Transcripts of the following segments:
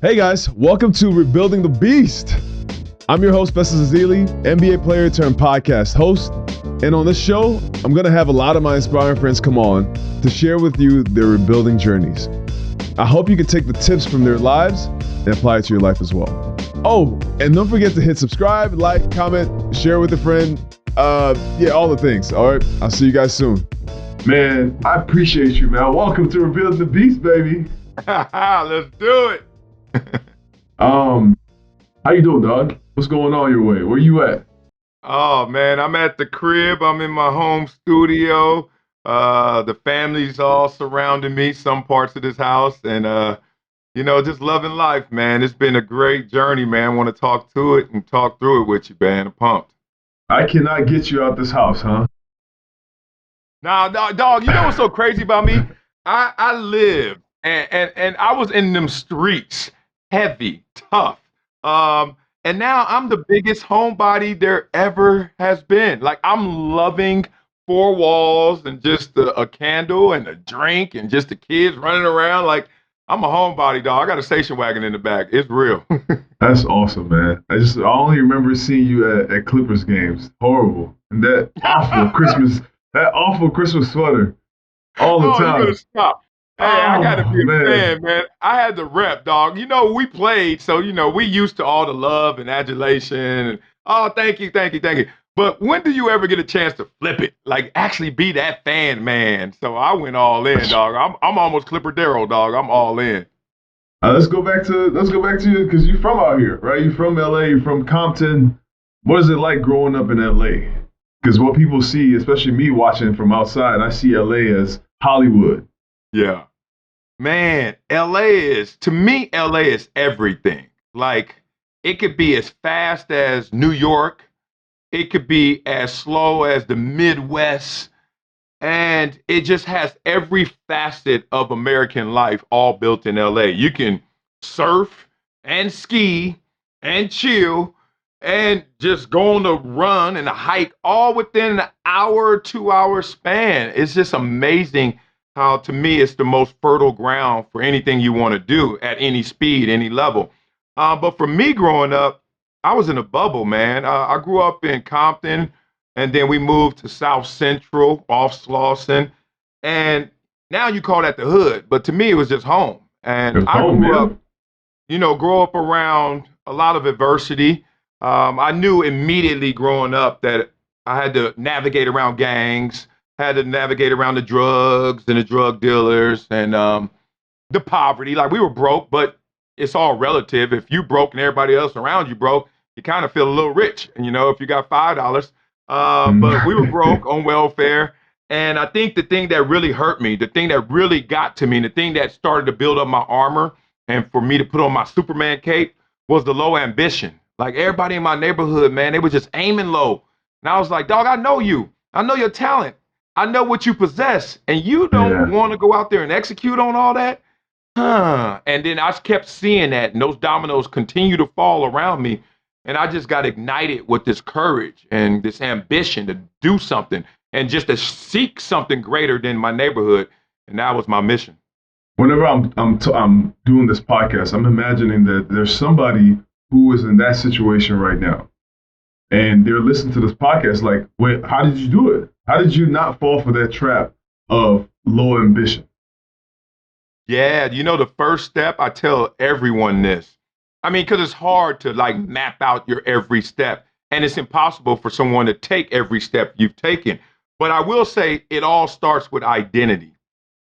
Hey guys, welcome to Rebuilding the Beast. I'm your host, Festus Azili, NBA player turned podcast host. And on this show, I'm going to have a lot of my inspiring friends come on to share with you their rebuilding journeys. I hope you can take the tips from their lives and apply it to your life as well. Oh, and don't forget to hit subscribe, like, comment, share with a friend. All the things. All right, I'll see you guys soon. Man, I appreciate you, man. Welcome to Rebuilding the Beast, baby. Let's do it. How you doing, dog? What's going on your way? Where you at? Oh man, I'm at the crib. I'm in my home studio. The family's all surrounding me, some parts of this house, and just loving life, man. It's been a great journey, man. Want to talk to it and talk through it with you, man. I'm pumped. I cannot get you out this house, huh? Nah, dog. You know what's so crazy about me? I live and I was in them streets, heavy, tough. And now I'm the biggest homebody there ever has been. Like, I'm loving four walls and just a candle and a drink and just the kids running around. Like, I'm a homebody, dog. I got a station wagon in the back. It's real. That's awesome, man. I only remember seeing you at Clippers games. Horrible. And that awful Christmas sweater all the time. You gotta stop. Hey, I gotta be a fan, man. I had the rep, dog. We played, so we used to all the love and adulation. And thank you. But when do you ever get a chance to flip it? Like, actually be that fan, man. So I went all in, dog. I'm almost Clipper Darrell, dog. I'm all in. Let's go back to you, because you're from out here, right? You're from LA. You're from Compton. What is it like growing up in LA? Because what people see, especially me watching from outside, I see LA as Hollywood. Yeah. Man, to me, LA is everything. Like, it could be as fast as New York. It could be as slow as the Midwest. And it just has every facet of American life all built in LA. You can surf and ski and chill and just go on a run and a hike all within an hour, 2 hour span. It's just amazing how, to me, it's the most fertile ground for anything you want to do at any speed, any level. But for me growing up, I was in a bubble, man. I grew up in Compton, and then we moved to South Central off Slauson. And now you call that the hood, but to me, it was just home. And I grew up around a lot of adversity. I knew immediately growing up that I had to navigate around gangs, had to navigate around the drugs and the drug dealers and the poverty. Like, we were broke, but it's all relative. If you broke and everybody else around you broke, you kind of feel a little rich. And, if you got $5, but we were broke on welfare. And I think the thing that really hurt me, the thing that really got to me, and the thing that started to build up my armor and for me to put on my Superman cape was the low ambition. Like, everybody in my neighborhood, man, they were just aiming low. And I was like, dog, I know you. I know your talent. I know what you possess. And you don't want to go out there and execute on all that? And then I kept seeing that, and those dominoes continue to fall around me. And I just got ignited with this courage and this ambition to do something and just to seek something greater than my neighborhood. And that was my mission. Whenever I'm doing this podcast, I'm imagining that there's somebody who is in that situation right now. And they're listening to this podcast like, wait, how did you do it? How did you not fall for that trap of low ambition? Yeah, the first step, I tell everyone this. I mean, because it's hard to map out your every step. And it's impossible for someone to take every step you've taken. But I will say it all starts with identity.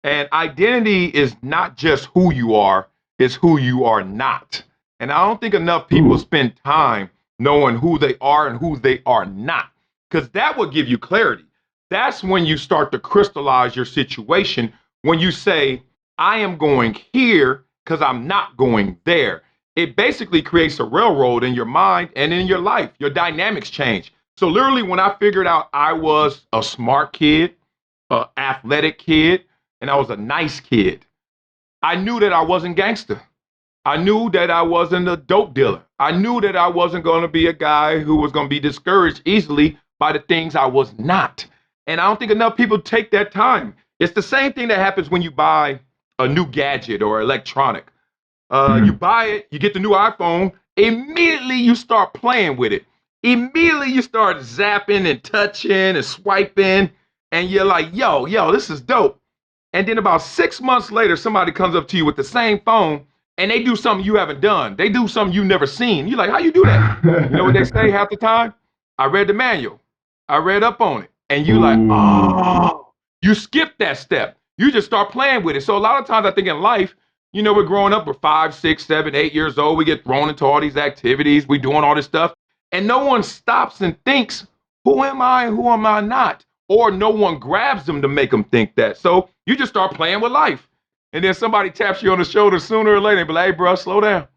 And identity is not just who you are, it's who you are not. And I don't think enough people spend time knowing who they are and who they are not, because that will give you clarity. That's when you start to crystallize your situation, when you say, I am going here because I'm not going there. It basically creates a railroad in your mind and in your life. Your dynamics change. So literally, when I figured out I was a smart kid, an athletic kid, and I was a nice kid, I knew that I wasn't gangster. I knew that I wasn't a dope dealer. I knew that I wasn't going to be a guy who was going to be discouraged easily by the things I was not. And I don't think enough people take that time. It's the same thing that happens when you buy a new gadget or electronic. You buy it, you get the new iPhone, immediately you start playing with it. Immediately you start zapping and touching and swiping, and you're like, yo, this is dope. And then about 6 months later, somebody comes up to you with the same phone and they do something you haven't done. They do something you've never seen. You're like, how you do that? You know what they say half the time? I read the manual. I read up on it. And you like, oh, you skip that step. You just start playing with it. So a lot of times I think in life, we're growing up, we're 5, 6, 7, 8 years old. We get thrown into all these activities. We doing all this stuff. And no one stops and thinks, who am I and who am I not? Or no one grabs them to make them think that. So you just start playing with life. And then somebody taps you on the shoulder sooner or later and be like, hey, bro, slow down.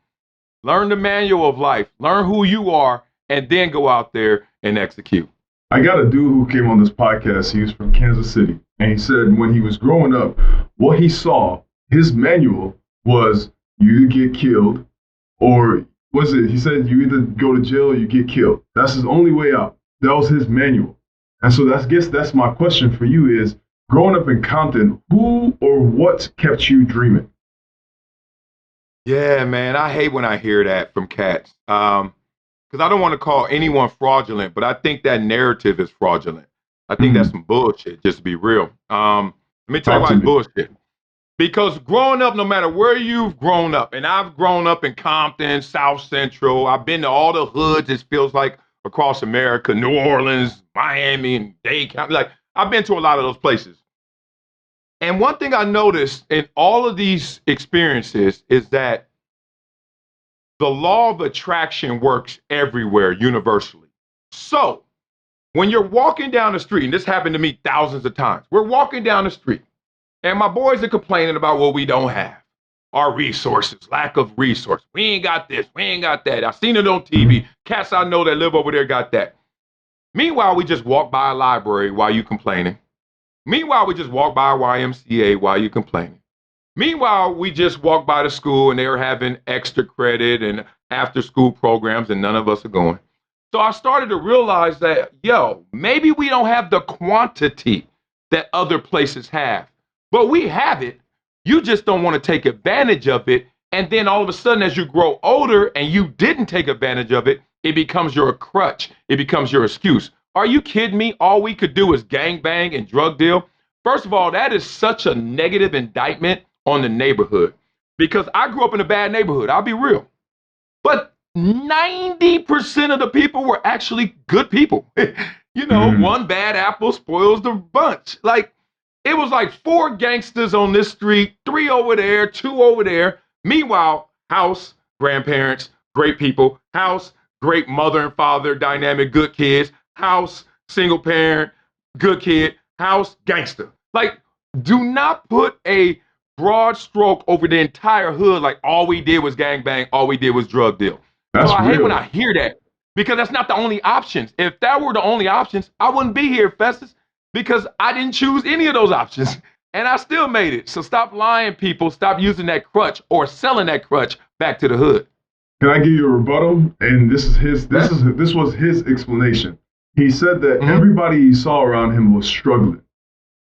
Learn the manual of life. Learn who you are, and then go out there and execute. I got a dude who came on this podcast. He was from Kansas City. And he said when he was growing up, what he saw, his manual was you either get killed or he said you either go to jail or you get killed. That's his only way out. That was his manual. And so that's my question for you is, growing up in Compton, who or what kept you dreaming? Yeah, man, I hate when I hear that from cats. Because I don't want to call anyone fraudulent, but I think that narrative is fraudulent. I think that's some bullshit, just to be real. Let me tell you why it's bullshit. Because growing up, no matter where you've grown up, and I've grown up in Compton, South Central, I've been to all the hoods, it feels like, across America, New Orleans, Miami, and Dade County. Like, I've been to a lot of those places. And one thing I noticed in all of these experiences is that the law of attraction works everywhere universally. So when you're walking down the street, and this happened to me thousands of times, we're walking down the street and my boys are complaining about what we don't have. Our resources, lack of resources. We ain't got this, we ain't got that. I've seen it on TV. Cats I know that live over there got that. Meanwhile, we just walk by a library while you complaining. Meanwhile, we just walk by a YMCA while you complaining. Meanwhile, we just walk by the school and they're having extra credit and after school programs and none of us are going. So I started to realize that, maybe we don't have the quantity that other places have, but we have it. You just don't want to take advantage of it. And then all of a sudden, as you grow older and you didn't take advantage of it, it becomes your crutch. It becomes your excuse. Are you kidding me? All we could do is gang bang and drug deal. First of all, that is such a negative indictment on the neighborhood because I grew up in a bad neighborhood. I'll be real. But 90% of the people were actually good people. One bad apple spoils the bunch. Like, it was like 4 gangsters on this street, 3 over there, 2 over there. Meanwhile, house, grandparents, great people, house, great mother and father, dynamic, good kids, house, single parent, good kid, house, gangster. Like, do not put a broad stroke over the entire hood like all we did was gang bang, all we did was drug deal. That's so I hate real. when I hear that because that's not the only options. If that were the only options, I wouldn't be here, Festus, because I didn't choose any of those options and I still made it. So stop lying, people. Stop using that crutch or selling that crutch back to the hood. Can I give you a rebuttal? And this was his explanation. He said that everybody he saw around him was struggling.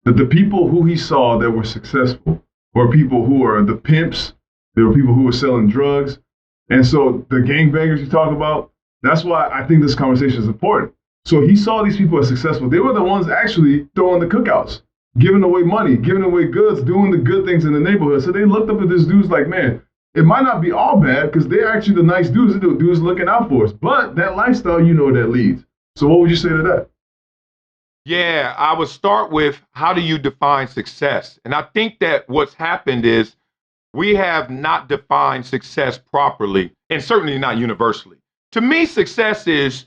That the people who he saw that were successful were people who are the pimps. There were people who were selling drugs. And so the gangbangers you talk about, that's why I think this conversation is important. So he saw these people as successful. They were the ones actually throwing the cookouts, giving away money, giving away goods, doing the good things in the neighborhood. So they looked up at this dude's like, man, it might not be all bad because they're actually the nice dudes. The dudes looking out for us. But that lifestyle, that leads. So what would you say to that? Yeah, I would start with how do you define success? And I think that what's happened is we have not defined success properly and certainly not universally. To me, success is,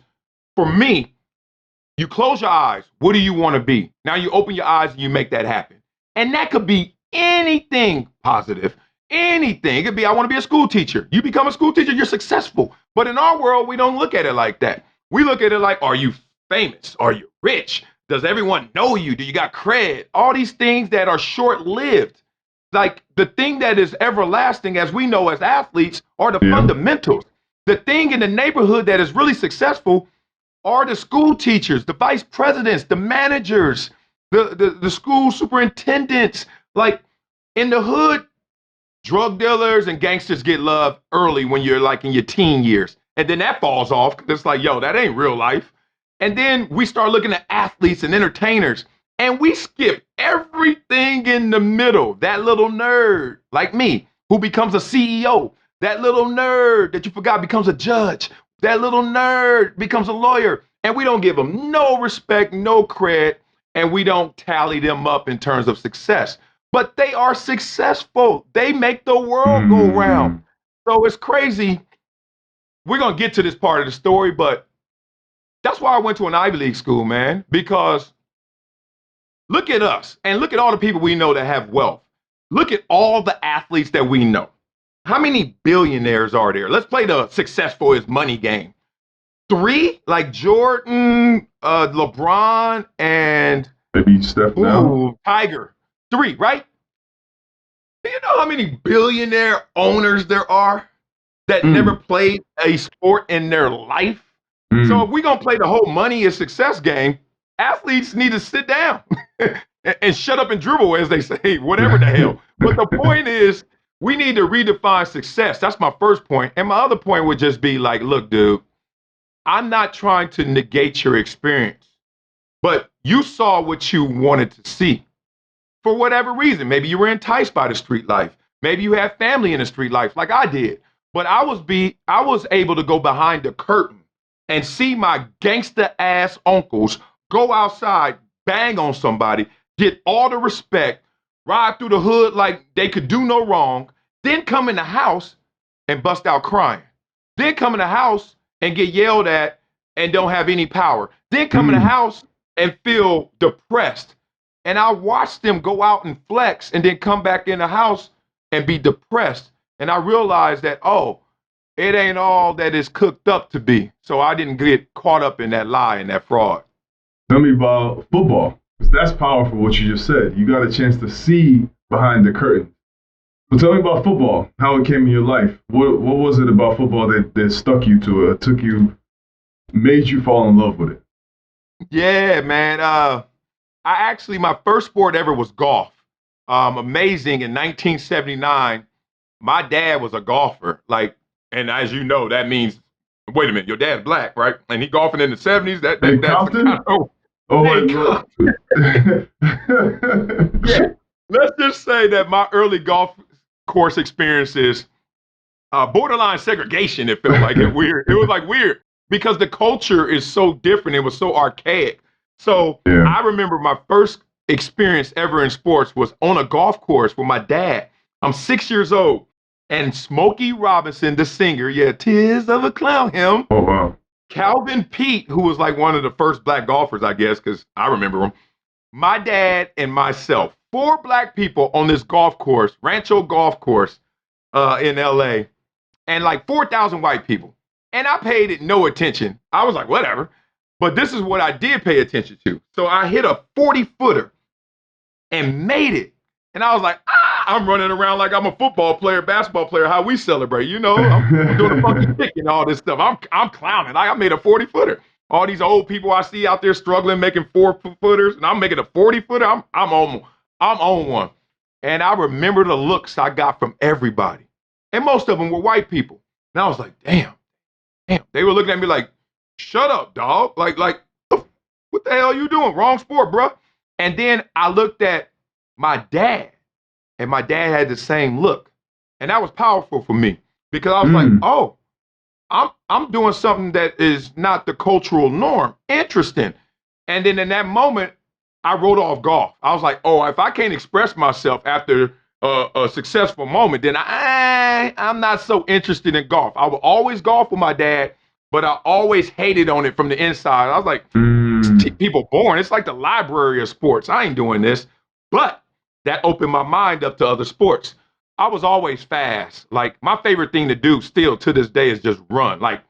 for me, you close your eyes. What do you want to be? Now you open your eyes and you make that happen. And that could be anything positive, anything. It could be, I want to be a school teacher. You become a school teacher, you're successful. But in our world, we don't look at it like that. We look at it like, are you famous? Are you rich? Does everyone know you? Do you got cred? All these things that are short-lived. Like the thing that is everlasting, as we know as athletes, are the fundamentals. The thing in the neighborhood that is really successful are the school teachers, the vice presidents, the managers, the school superintendents. Like in the hood, Drug dealers and gangsters get love early when you're like in your teen years. And then that falls off because it's like, yo, that ain't real life. And then we start looking at athletes and entertainers and we skip everything in the middle. That little nerd like me who becomes a CEO, that little nerd that you forgot becomes a judge, that little nerd becomes a lawyer. And we don't give them no respect, no credit, and we don't tally them up in terms of success. But they are successful. They make the world go round. So it's crazy. We're going to get to this part of the story, but that's why I went to an Ivy League school, man, because look at us and look at all the people we know that have wealth. Look at all the athletes that we know. How many billionaires are there? Let's play the successful is money game. 3, like Jordan, LeBron, and maybe Steph now. Tiger. 3, right? Do you know how many billionaire owners there are that never played a sport in their life? So if we're going to play the whole money is success game, athletes need to sit down and shut up and dribble, as they say, whatever the hell. But the point is, we need to redefine success. That's my first point. And my other point would just be like, look, dude, I'm not trying to negate your experience, but you saw what you wanted to see for whatever reason. Maybe you were enticed by the street life. Maybe you have family in the street life like I did. But I was able to go behind the curtain and see my gangster ass uncles go outside, bang on somebody, get all the respect, ride through the hood like they could do no wrong, then come in the house and bust out crying. Then come in the house and get yelled at and don't have any power. Then come in the house and feel depressed. And I watched them go out and flex and then come back in the house and be depressed. And I realized that, oh, it ain't all that it's cooked up to be. So I didn't get caught up in that lie and that fraud. Tell me about football. Because that's powerful what you just said. You got a chance to see behind the curtain. So tell me about football, how it came in your life. What was it about football that stuck you to it, made you fall in love with it? Yeah, man. My first sport ever was golf. Amazing. In 1979, my dad was a golfer. And as you know, that means, wait a minute, your dad's black, right? And he golfing in the 70s. That's Compton? Yeah. Let's just say that my early golf course experiences, borderline segregation, it felt like it weird. It was like weird because the culture is so different. It was so archaic. So I remember my first experience ever in sports was on a golf course with my dad. I'm 6 years old. And Smokey Robinson, the singer, Tears of a Clown, him. Oh, wow. Calvin Pete, who was like one of the first black golfers, I guess, because I remember him. My dad and myself, 4 black people on this golf course, Rancho Golf Course in LA, and like 4,000 white people. And I paid it no attention. I was like, whatever. But this is what I did pay attention to. So I hit a 40-footer and made it. And I was like, I'm running around like I'm a football player, basketball player, how we celebrate. You know, I'm doing a funky kick and all this stuff. I'm clowning. Like I made a 40-footer. All these old people I see out there struggling, making 4-footers, and I'm making a 40-footer. I'm on one. And I remember the looks I got from everybody. And most of them were white people. And I was like, damn. They were looking at me like, shut up, dog. Like, what the hell are you doing? Wrong sport, bro. And then I looked at my dad, and my dad had the same look. And that was powerful for me because I was like, oh, I'm doing something that is not the cultural norm. Interesting. And then in that moment, I wrote off golf. I was like, oh, if I can't express myself after a successful moment, then I'm not so interested in golf. I would always golf with my dad, but I always hated on it from the inside. I was like, people born. It's like the library of sports. I ain't doing this. But that opened my mind up to other sports. I was always fast. Like my favorite thing to do still to this day is just run. Like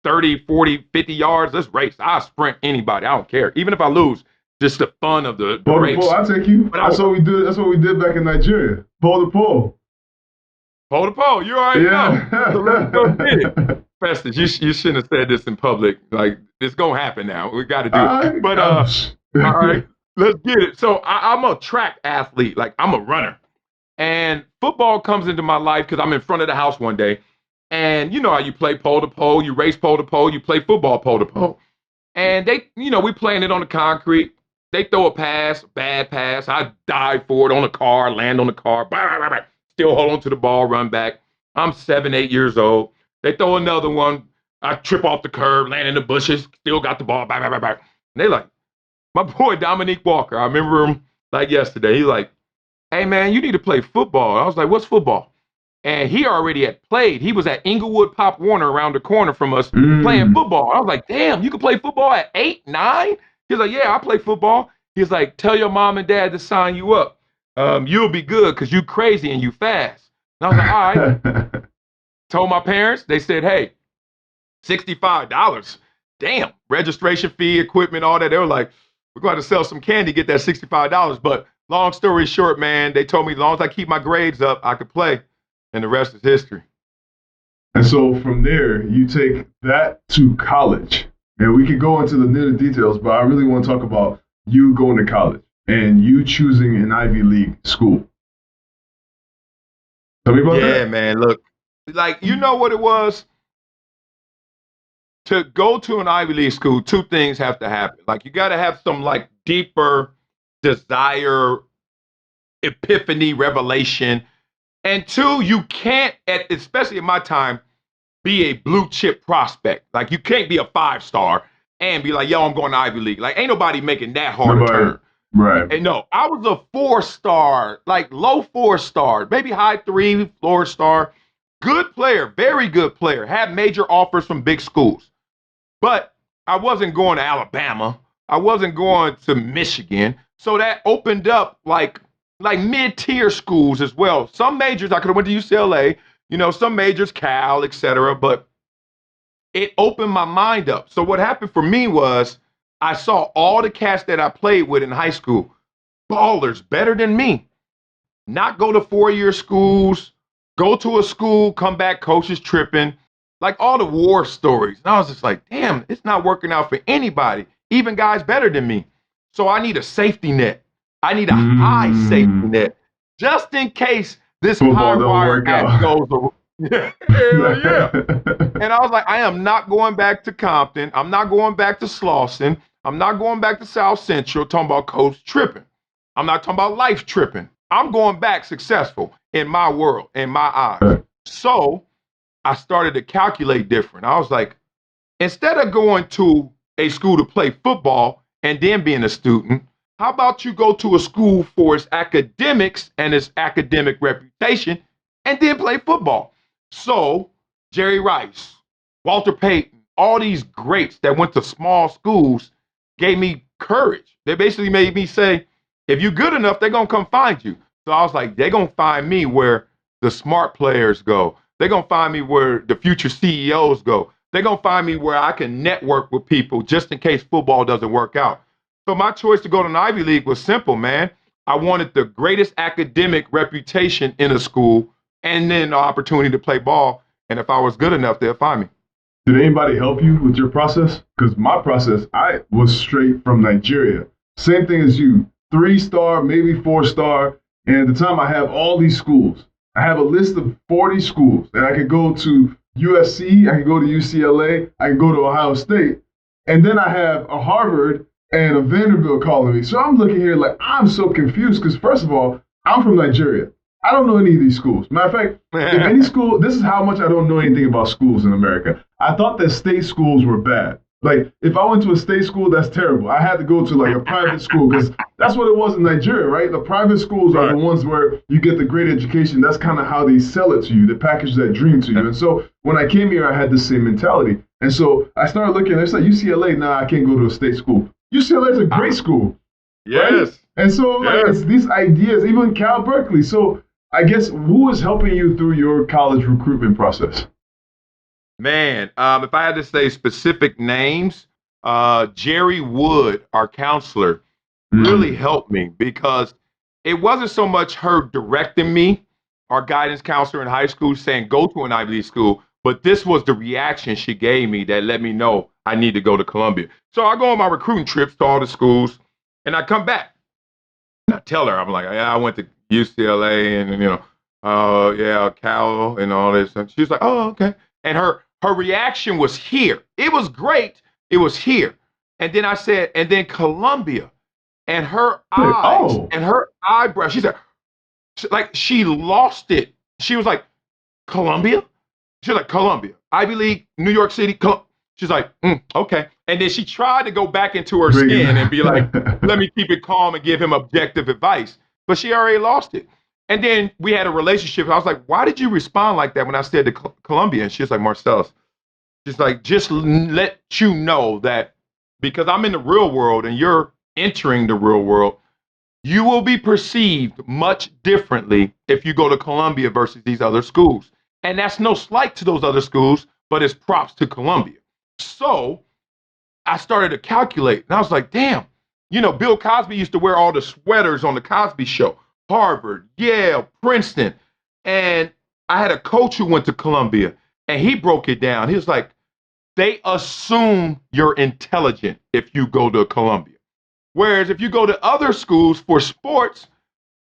30, 40, 50 yards, let's race. I sprint anybody. I don't care. Even if I lose, just the fun of the race. Pole, I'll take you. That's what we did back in Nigeria. Pole to pole. Pole to pole. You already know. So let's go get it. Festus, you shouldn't have said this in public. Like, it's going to happen now. We got to do it. But, all right, let's get it. So I'm a track athlete. Like, I'm a runner. And football comes into my life because I'm in front of the house one day. And you know how you play pole to pole, you race pole to pole, you play football pole to pole. And we playing it on the concrete. They throw a pass, bad pass. I dive for it on the car, land on the car, still hold on to the ball, run back. I'm 7, 8 years old. They throw another one. I trip off the curb, land in the bushes, still got the ball, And they like, my boy Dominique Walker, I remember him like yesterday. He's like, hey man, you need to play football. I was like, what's football? And he already had played. He was at Inglewood Pop Warner around the corner from us playing football. I was like, damn, you can play football at 8, 9? He's like, yeah, I play football. He's like, tell your mom and dad to sign you up. You'll be good because you crazy and you fast. And I was like, all right. Told my parents. They said, hey, $65. Damn, registration fee, equipment, all that. They were like, we're going to sell some candy, get that $65. But long story short, man, they told me as long as I keep my grades up, I could play. And the rest is history. And so from there, you take that to college. And we could go into the nitty details, but I really want to talk about you going to college and you choosing an Ivy League school. Tell me about that. Yeah, man, look, like, you know what it was? To go to an Ivy League school, two things have to happen. Like, you got to have some, like, deeper desire, epiphany, revelation. And two, you can't, especially in my time, be a blue chip prospect. Like, you can't be a 5-star and be like, yo, I'm going to Ivy League. Like, ain't nobody making that hard a turn. Right. And no, I was a 4-star, like low 4-star, maybe high 3, 4-star. Good player, very good player. Had major offers from big schools. But I wasn't going to Alabama. I wasn't going to Michigan. So that opened up like mid-tier schools as well. Some majors, I could have went to UCLA, some majors, Cal, etc. But it opened my mind up. So what happened for me was I saw all the cats that I played with in high school, ballers better than me, not go to 4-year schools, go to a school, come back, coaches tripping, like all the war stories. And I was just like, damn, it's not working out for anybody, even guys better than me. So I need a safety net. I need a high safety net, just in case this high wire act goes around. Yeah, hell yeah. And I was like, I am not going back to Compton. I'm not going back to Slauson. I'm not going back to South Central talking about coach tripping. I'm not talking about life tripping. I'm going back successful in my world, in my eyes. So I started to calculate different. I was like, instead of going to a school to play football and then being a student, how about you go to a school for its academics and its academic reputation and then play football? So Jerry Rice, Walter Payton, all these greats that went to small schools gave me courage. They basically made me say, if you're good enough, they're going to come find you. So I was like, they're going to find me where the smart players go. They're going to find me where the future CEOs go. They're going to find me where I can network with people just in case football doesn't work out. So my choice to go to an Ivy League was simple, man. I wanted the greatest academic reputation in a school and then the opportunity to play ball. And if I was good enough, they'll find me. Did anybody help you with your process? Because my process, I was straight from Nigeria. Same thing as you, 3-star, maybe 4-star. And at the time, I have all these schools. I have a list of 40 schools. And I could go to USC, I could go to UCLA, I could go to Ohio State. And then I have a Harvard and a Vanderbilt calling me. So I'm looking here like, I'm so confused because first of all, I'm from Nigeria. I don't know any of these schools. Matter of fact, if any school, this is how much I don't know anything about schools in America. I thought that state schools were bad. Like, if I went to a state school, that's terrible. I had to go to like a private school because that's what it was in Nigeria, right? The private schools are the ones where you get the great education. That's kind of how they sell it to you. They package that dream to you. And so when I came here, I had the same mentality. And so I started looking, it's like UCLA, nah, I can't go to a state school. UCLA is a great school. Yes. Right? And so like, it's these ideas, even Cal Berkeley. So I guess who is helping you through your college recruitment process? Man, if I had to say specific names, Jerry Wood, our counselor, really helped me because it wasn't so much her directing me, our guidance counselor in high school, saying go to an Ivy League school, but this was the reaction she gave me that let me know I need to go to Columbia. So I go on my recruiting trips to all the schools, and I come back. And I tell her, I'm like, I went to UCLA and yeah, Cal and all this. And she was like, oh, okay. And her reaction was here. It was great. It was here. And then I said, and then Columbia, and her eyes Oh, and her eyebrows. She said, like she lost it. She was like, Columbia? She's like, Columbia, Ivy League, New York City. She's like, okay. And then she tried to go back into her skin and be like, let me keep it calm and give him objective advice. But she already lost it. And then we had a relationship. I was like, why did you respond like that when I said to Columbia? And she's like, Marcellus, she's like, just let you know that because I'm in the real world and you're entering the real world, you will be perceived much differently if you go to Columbia versus these other schools. And that's no slight to those other schools, but it's props to Columbia. So I started to calculate, and I was like, damn, Bill Cosby used to wear all the sweaters on the Cosby Show, Harvard, Yale, Princeton. And I had a coach who went to Columbia, and he broke it down. He was like, they assume you're intelligent if you go to Columbia. Whereas if you go to other schools for sports,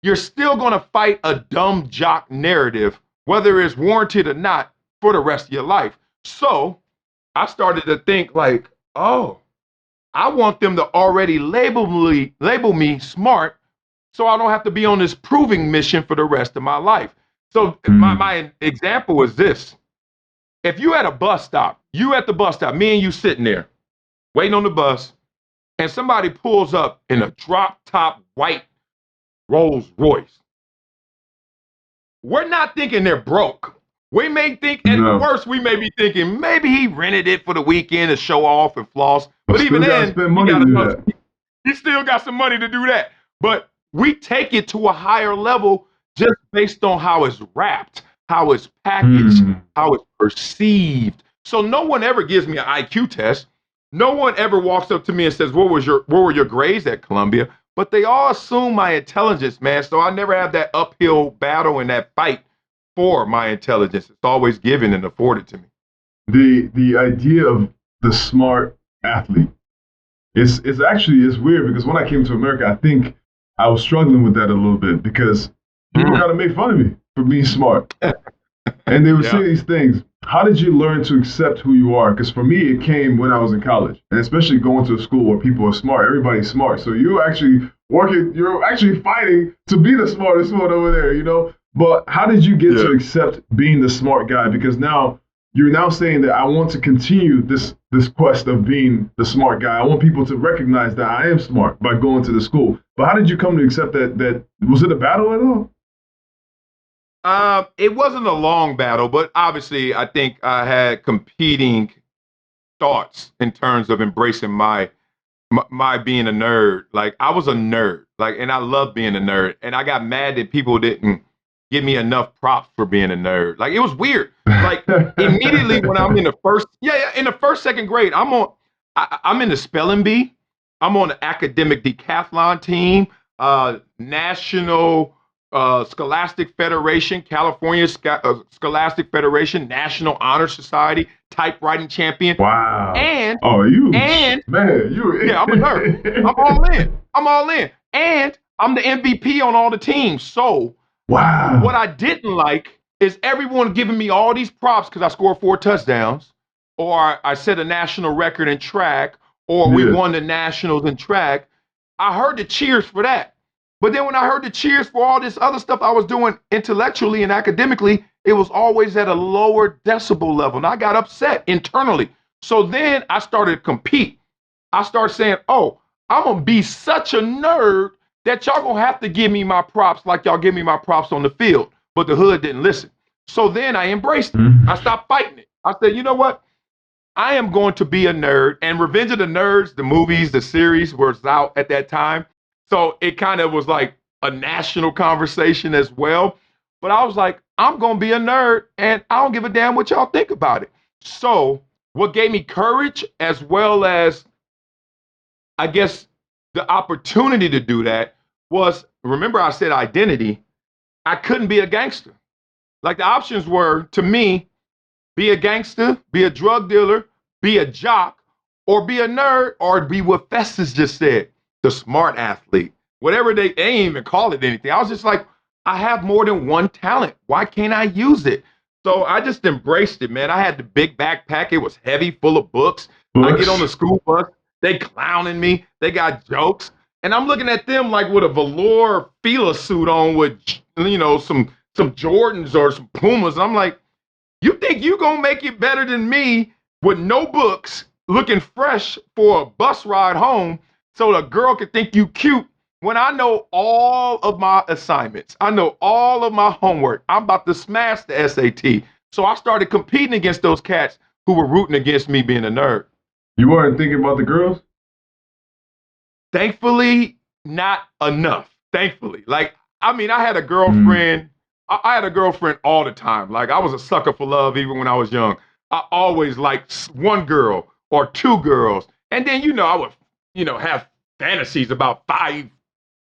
you're still going to fight a dumb jock narrative, whether it's warranted or not, for the rest of your life. So I started to think like, oh, I want them to already label me smart so I don't have to be on this proving mission for the rest of my life. So my example is this. If you at a bus stop, me and you sitting there waiting on the bus, and somebody pulls up in a drop top white Rolls Royce, we're not thinking they're broke. We may think, at worst, we may be thinking maybe he rented it for the weekend to show off and floss. But even then, he still got some money to do that. But we take it to a higher level just based on how it's wrapped, how it's packaged, how it's perceived. So no one ever gives me an IQ test. No one ever walks up to me and says, what were your grades at Columbia? But they all assume my intelligence, man. So I never have that uphill battle and that fight for my intelligence. It's always given and afforded to me. The idea of the smart athlete is weird because when I came to America, I think I was struggling with that a little bit because people kind of make fun of me for being smart. And they would say these things. How did you learn to accept who you are? Because for me, it came when I was in college, and especially going to a school where people are smart. Everybody's smart. So you're actually fighting to be the smartest one over there, But how did you get to accept being the smart guy? Because now you're now saying that I want to continue this quest of being the smart guy. I want people to recognize that I am smart by going to the school. But how did you come to accept that was it a battle at all? It wasn't a long battle, but obviously I think I had competing thoughts in terms of embracing my being a nerd. Like I was a nerd, and I love being a nerd. And I got mad that people didn't give me enough props for being a nerd. Like it was weird. Like immediately when I'm in the first, second grade, I'm in the spelling bee. I'm on the academic decathlon team, national Scholastic Federation, California Scholastic Federation, National Honor Society, typewriting champion. Wow. And I'm a nerd. I'm all in. And I'm the MVP on all the teams. So wow. What I didn't like is everyone giving me all these props because I scored 4 touchdowns, or I set a national record in track, or we won the nationals in track. I heard the cheers for that. But then when I heard the cheers for all this other stuff I was doing intellectually and academically, it was always at a lower decibel level. And I got upset internally. So then I started to compete. I started saying, oh, I'm going to be such a nerd that y'all going to have to give me my props like y'all give me my props on the field. But the hood didn't listen. So then I embraced it. I stopped fighting it. I said, you know what? I am going to be a nerd. And Revenge of the Nerds, the movies, the series was out at that time. So it kind of was like a national conversation as well. But I was like, I'm going to be a nerd and I don't give a damn what y'all think about it. So what gave me courage as well as, I guess, the opportunity to do that was, remember I said identity, I couldn't be a gangster. Like the options were, to me, be a gangster, be a drug dealer, be a jock, or be a nerd, or be what Festus just said, the smart athlete. Whatever they ain't even call it anything. I was just like, I have more than one talent. Why can't I use it? So I just embraced it, man. I had the big backpack. It was heavy, full of books. I get on the Books. school bus. They clowning me. They got jokes. And I'm looking at them like with a velour Fila suit on with, some Jordans or some Pumas. And I'm like, you think you gonna make it better than me with no books, looking fresh for a bus ride home so the girl could think you cute when I know all of my assignments. I know all of my homework. I'm about to smash the SAT. So I started competing against those cats who were rooting against me being a nerd. You weren't thinking about the girls? Thankfully, not enough. Thankfully. Like, I mean, I had a Mm. girlfriend. I had a girlfriend all the time. Like, I was a sucker for love even when I was young. I always liked one girl or two girls. And then, I would, have fantasies about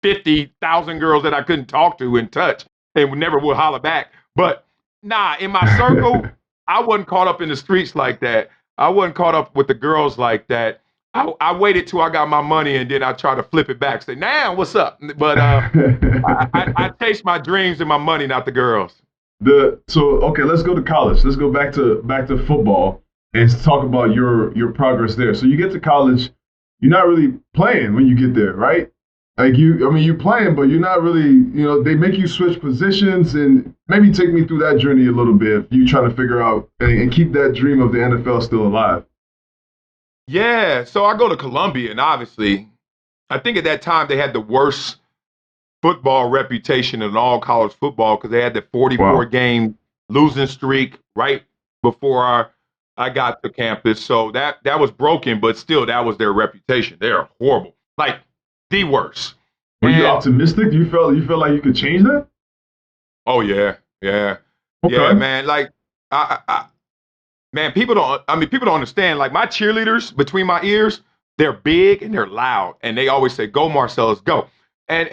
50,000 girls that I couldn't talk to and touch and never would holler back. But nah, in my circle, I wasn't caught up in the streets like that. I wasn't caught up with the girls like that. I waited till I got my money and then I try to flip it back. Say, now what's up? But I chase my dreams and my money, not the girls. So okay, let's go to college. Let's go back to football and talk about your progress there. So you get to college, you're not really playing when you get there, right? Like you're playing, but you're not really, they make you switch positions, and maybe take me through that journey a little bit. You trying to figure out and keep that dream of the NFL still alive. Yeah. So I go to Columbia, and obviously, I think at that time they had the worst football reputation in all college football because they had the 44 Wow. game losing streak right before I got to campus. So that was broken, but still that was their reputation. They're horrible, like the worst. Were you And optimistic? You felt like you could change that? oh yeah, yeah, yeah, Okay. man. Like I man, people don't. I mean, people don't understand. Like my cheerleaders between my ears, they're big and they're loud, and they always say, "Go, Marcellus, go." And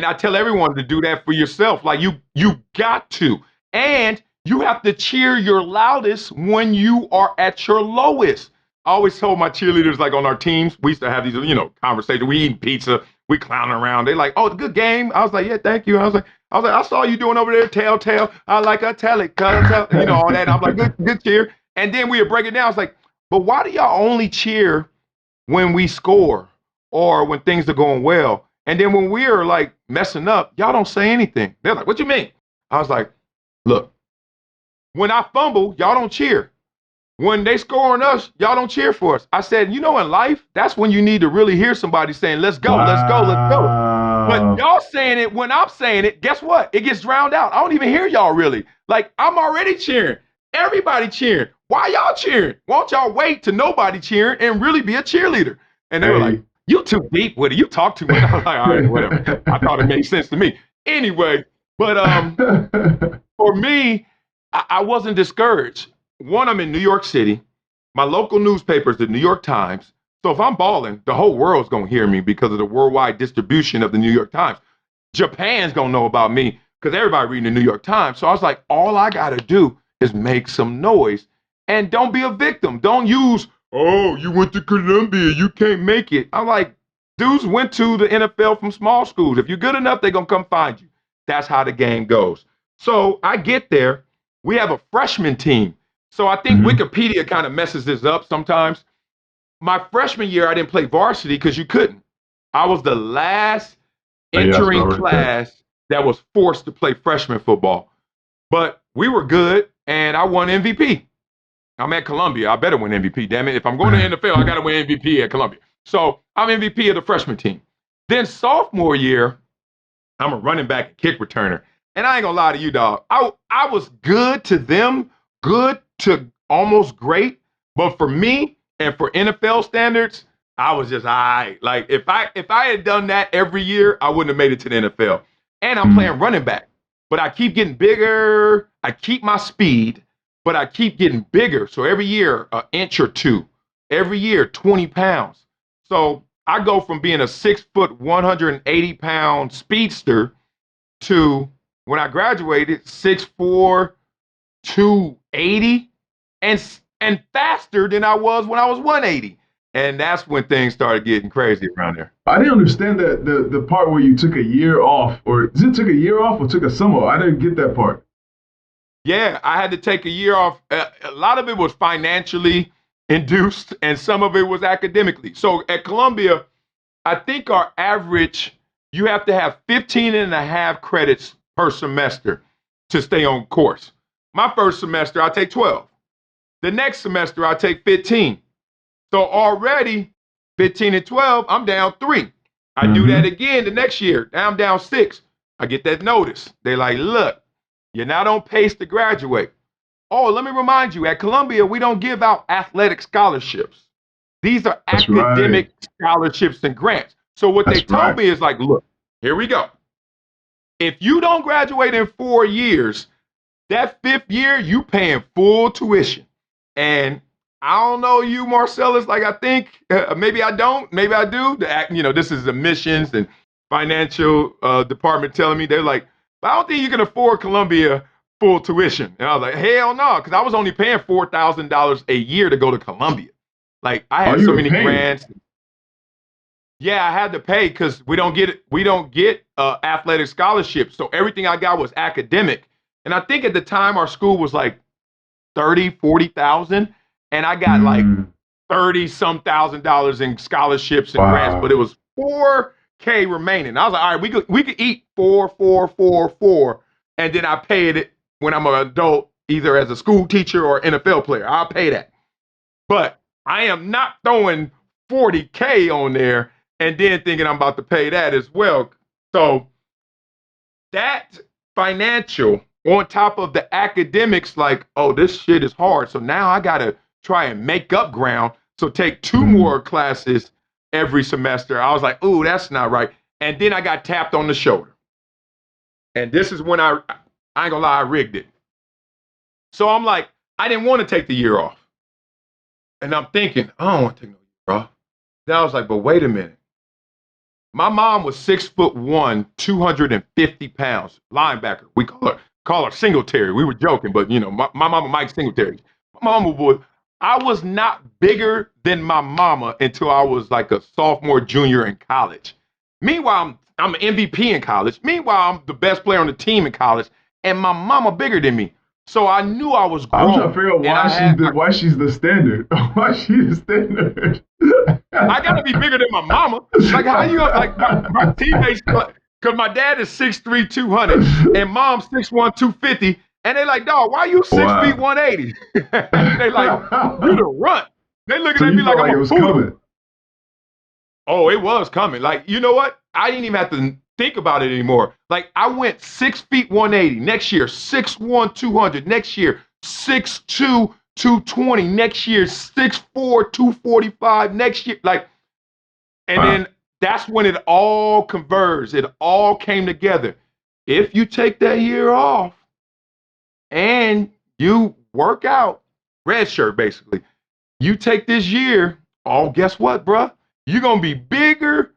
I tell everyone to do that for yourself. Like you got to, and you have to cheer your loudest when you are at your lowest. I always told my cheerleaders, like on our teams, we used to have these, conversations. We eating pizza, we clowning around. They like, "Oh, good game." I was like, "Yeah, thank you." I was like, "I saw you doing over there, tell. I like a tell it, cuz, all that." I'm like, good cheer. And then we would break it down. It's like, but why do y'all only cheer when we score or when things are going well? And then when we're like messing up, y'all don't say anything. They're like, what you mean? I was like, look, when I fumble, y'all don't cheer. When they score on us, y'all don't cheer for us. I said, in life, that's when you need to really hear somebody saying, let's go, let's go, let's go. But Wow. y'all saying it when I'm saying it, guess what? It gets drowned out. I don't even hear y'all really. Like, I'm already cheering. Everybody cheering. Why y'all cheering? Won't y'all wait to nobody cheering and really be a cheerleader? And they were like, Hey. you too deep with it. You talk too much. I was like, all right, whatever. I thought it made sense to me. Anyway, but for me, I wasn't discouraged. One, I'm in New York City. My local newspaper is the New York Times. So if I'm balling, the whole world's gonna hear me because of the worldwide distribution of the New York Times. Japan's gonna know about me because everybody reading the New York Times. So I was like, all I gotta do is make some noise and don't be a victim. Don't use, oh, you went to Columbia, you can't make it. I'm like, dudes went to the NFL from small schools. If you're good enough, they're gonna come find you. That's how the game goes. So I get there. We have a freshman team. So I think Mhm. Wikipedia kind of messes this up sometimes. My freshman year, I didn't play varsity because you couldn't. I was the last Oh, yeah, that's what I entering read that. class that was forced to play freshman football. But we were good, and I won MVP. I'm at Columbia. I better win MVP. Damn it! If I'm going to the NFL, I got to win MVP at Columbia. So I'm MVP of the freshman team. Then sophomore year, I'm a running back and kick returner. And I ain't gonna lie to you, dog. I was good to them, good to almost great. But for me and for NFL standards, I was just all right. Like if I had done that every year, I wouldn't have made it to the NFL. And I'm Mm. playing running back. But I keep getting bigger. I keep my speed, but I keep getting bigger. So every year, an inch or two. Every year, 20 pounds. So I go from being a 6 foot, 180-pound speedster to when I graduated, 6'4", 280, and faster than I was when I was 180. And that's when things started getting crazy around there. I didn't understand that the part where you took a year off, or is it took a year off or took a summer off? I didn't get that part. Yeah, I had to take a year off. A lot of it was financially induced, and some of it was academically. So at Columbia, I think our average, you have to have 15 and a half credits per semester to stay on course. My first semester, I take 12. The next semester, I take 15. So already 15 and 12, I'm down 3. I do that again the next year. Now I'm down 6. I get that notice. They're like, look, you're not on pace to graduate. Oh, let me remind you, at Columbia, we don't give out athletic scholarships. These are That's academic right. scholarships and grants. So what they That's told right. me is like, look, here we go. If you don't graduate in 4 years, that 5th year, you paying full tuition. And I don't know you, Marcellus, like I think, maybe I don't, maybe I do. This is admissions and financial department telling me, they're like, I don't think you can afford Columbia full tuition. And I was like, hell no, because I was only paying $4,000 a year to go to Columbia. Like I Oh, had you so were many paying. grants. Yeah, I had to pay because we don't get athletic scholarships. So everything I got was academic. And I think at the time our school was like 30, 40,000, and I got like Mm, 30 some $1,000 in scholarships and grants, but it wow. was 4K remaining. I was like, all right, we could eat 4, 4, 4, 4, and then I paid it when I'm an adult, either as a school teacher or NFL player. I'll pay that. But I am not throwing 40K on there and then thinking I'm about to pay that as well. So that financial on top of the academics, like, oh, this shit is hard. So now I gotta try and make up ground. So take 2 Mm. more classes every semester. I was like, ooh, that's not right. And then I got tapped on the shoulder. And this is when I ain't gonna lie, I rigged it. So I'm like, I didn't want to take the year off. And I'm thinking, I don't want to take no year off. Then I was like, but wait a minute. My mom was 6'1", 250 pounds, linebacker. We call her Singletary. We were joking, but my mama Mike Singletary. My mama was. I was not bigger than my mama until I was like a sophomore, junior in college. Meanwhile, I'm an MVP in college. Meanwhile, I'm the best player on the team in college, and my mama bigger than me. So I knew I was I'm trying to growing, figure out and why I had my. why she's the standard. Why she's the standard. I gotta be bigger than my mama. Like how you like my teammates? Because my dad is 6'3", 200, and mom's 6'1", 250, and they like, dog, why you 6 feet, Wow. 180? They like, you the runt. They looking So at you me like felt I'm like a it was poodle. coming. Oh, it was coming. Like, you know what? I didn't even have to think about it anymore. Like, I went 6 feet, 180. Next year, 6'1", 200. Next year, 6'2", 220. Next year, 6'4", 245. Next year, like, and Wow. then that's when it all converged. It all came together. If you take that year off and you work out, red shirt basically, you take this year, oh, guess what, bruh? You're going to be bigger,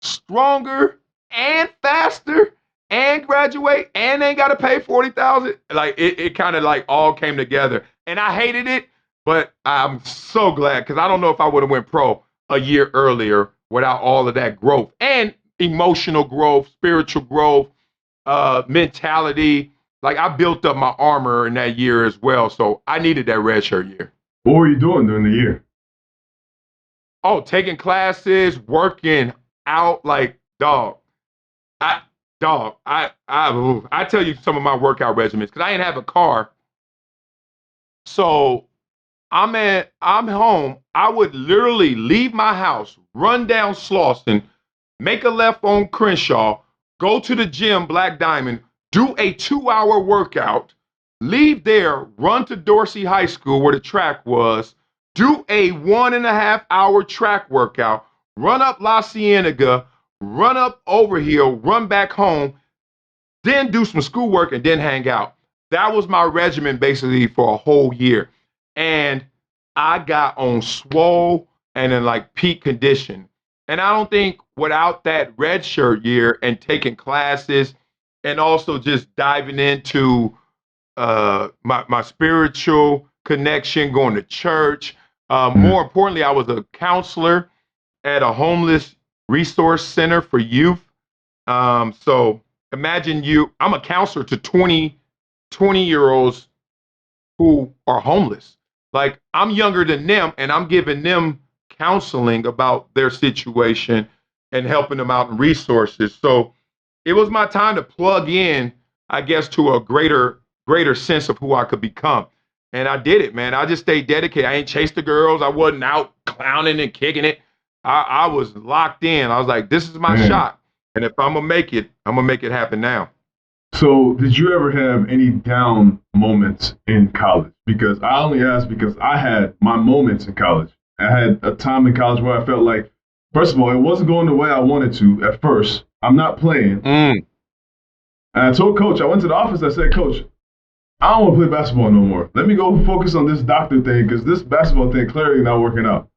stronger, and faster, and graduate, and ain't got to pay 40,000. Like it kind of like all came together. And I hated it, but I'm so glad because I don't know if I would have went pro a year earlier without all of that growth and emotional growth, spiritual growth, mentality. Like I built up my armor in that year as well. So I needed that red shirt year. What were you doing during the year? Oh, taking classes, working out, like dog. I I tell you some of my workout regimens because I didn't have a car. So I'm home. I would literally leave my house, run down Slauson, make a left on Crenshaw, go to the gym, Black Diamond, do a 2-hour workout, leave there, run to Dorsey High School where the track was, do a 1.5-hour track workout, run up La Cienega, run up Overhill, run back home, then do some schoolwork and then hang out. That was my regimen basically for a whole year. And I got on swole and in like peak condition. And I don't think without that red shirt year and taking classes and also just diving into my spiritual connection, going to church, More importantly, I was a counselor at a homeless resource center for youth. So imagine I'm a counselor to 20-year-olds who are homeless. Like I'm younger than them and I'm giving them counseling about their situation and helping them out in resources. So it was my time to plug in, I guess, to a greater sense of who I could become. And I did it, man. I just stayed dedicated. I ain't chased the girls. I wasn't out clowning and kicking it. I was locked in. I was like, this is my shot. And if I'm gonna make it, I'm gonna make it happen now. So, did you ever have any down moments in college? Because I only ask because I had my moments in college. I had a time in college where I felt like, first of all, it wasn't going the way I wanted to at first. I'm not playing. And I told coach, I went to the office, I said, Coach, I don't want to play basketball no more. Let me go focus on this doctor thing because this basketball thing clearly not working out.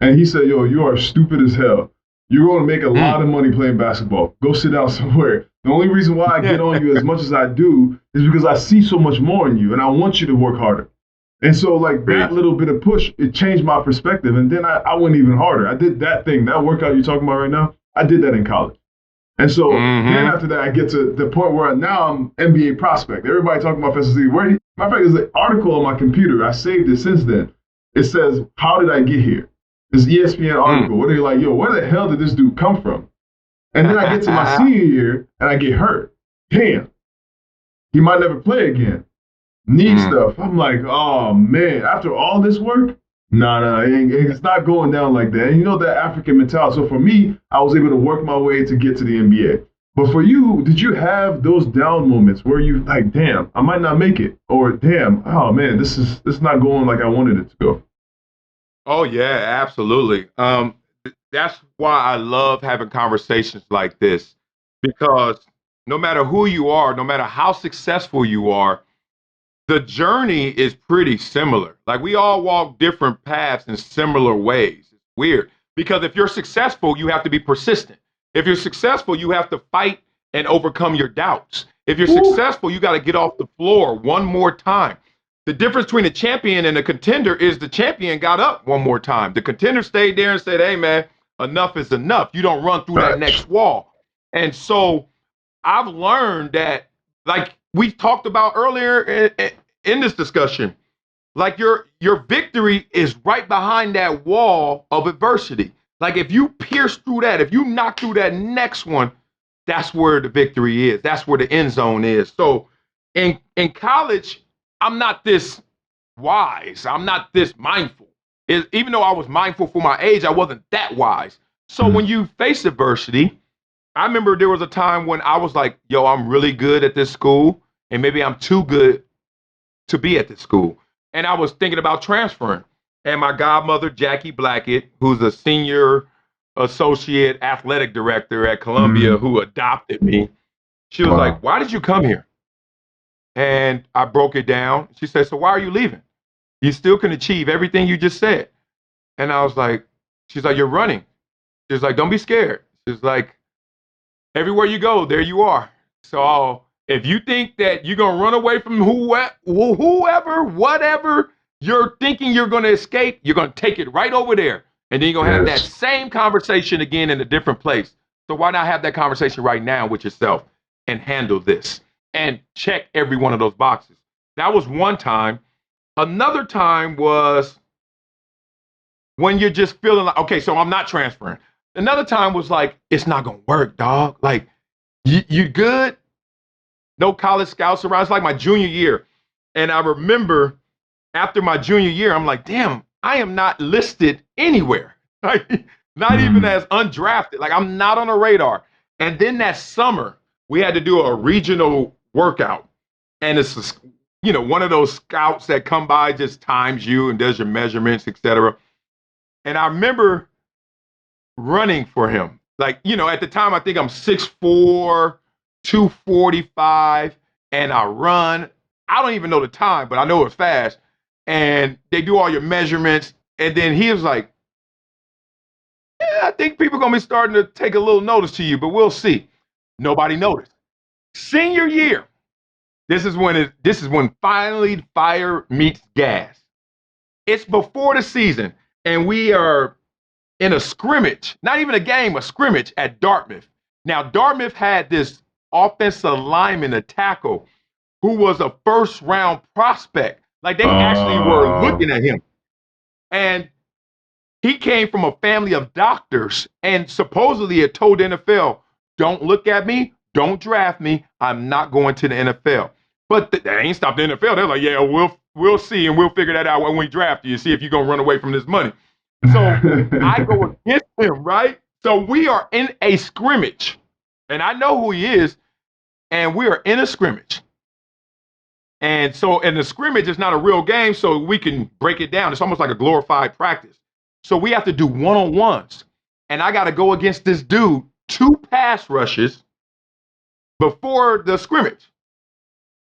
And he said, yo, you are stupid as hell. You're going to make a lot of money playing basketball. Go sit down somewhere. The only reason why I get on you as much as I do is because I see so much more in you and I want you to work harder. And so like that little bit of push, it changed my perspective. And then I went even harder. I did that thing, that workout you're talking about right now, I did that in college. And so then after that, I get to the point where now I'm NBA prospect. Everybody talking about Festus Lee. Matter of fact, there's an article on my computer. I saved it since then. It says, how did I get here? This ESPN article where they're like, yo, where the hell did this dude come from? And then I get to my senior year and I get hurt. Damn, he might never play again. Knee stuff. I'm like, oh man, after all this work, nah, it's not going down like that. And you know that African mentality. So for me, I was able to work my way to get to the NBA. But for you, did you have those down moments where you like, damn, I might not make it, or damn, oh man, this is not going like I wanted it to go? Oh yeah, absolutely. That's why I love having conversations like this because no matter who you are, no matter how successful you are, the journey is pretty similar. Like we all walk different paths in similar ways. It's weird because if you're successful, you have to be persistent. If you're successful, you have to fight and overcome your doubts. If you're successful, you got to get off the floor one more time. The difference between a champion and a contender is the champion got up one more time. The contender stayed there and said, hey, man, enough is enough. You don't run through that next wall. And so I've learned that, like we talked about earlier in this discussion, like your victory is right behind that wall of adversity. Like if you pierce through that, if you knock through that next one, that's where the victory is. That's where the end zone is. So in college, I'm not this wise. I'm not this mindful. Even though I was mindful for my age, I wasn't that wise. So when you face adversity, I remember there was a time when I was like, yo, I'm really good at this school, and maybe I'm too good to be at this school. And I was thinking about transferring. And my godmother, Jackie Blackett, who's a senior associate athletic director at Columbia, who adopted me, she was like, why did you come here? And I broke it down. She said, so why are you leaving? You still can achieve everything you just said. And I was like, she's like, you're running. She's like, don't be scared. She's like, everywhere you go, there you are. So if you think that you're going to run away from whoever, whatever you're thinking you're going to escape, you're going to take it right over there. And then you're going to have that same conversation again in a different place. So why not have that conversation right now with yourself and handle this and check every one of those boxes? That was one time. Another time was when you're just feeling like, okay, so I'm not transferring. Another time was like, it's not going to work, dog. Like, you good? No college scouts around. It's like my junior year. And I remember after my junior year, I'm like, damn, I am not listed anywhere. Like, not even as undrafted. Like, I'm not on a radar. And then that summer, we had to do a regional workout. And it's, one of those scouts that come by, just times you and does your measurements, etc. And I remember running for him. Like, at the time, I think I'm 6'4", 245, and I run. I don't even know the time, but I know it's fast. And they do all your measurements. And then he was like, yeah, I think people are going to be starting to take a little notice to you, but we'll see. Nobody noticed. Senior year, this is when finally fire meets gas. It's before the season, and we are in a scrimmage, not even a game, a scrimmage at Dartmouth. Now, Dartmouth had this offensive lineman, a tackle, who was a first round prospect. Like they actually were looking at him. And he came from a family of doctors and supposedly had told the NFL, don't look at me, don't draft me, I'm not going to the NFL. But that ain't stopped the NFL. They're like, yeah, we'll see, and we'll figure that out when we draft you, see if you're gonna run away from this money. So I go against him, right? So we are in a scrimmage, and I know who he is, and we are in a scrimmage. And so in the scrimmage, it's not a real game, so we can break it down. It's almost like a glorified practice. So we have to do one-on-ones. And I got to go against this dude, 2 pass rushes before the scrimmage.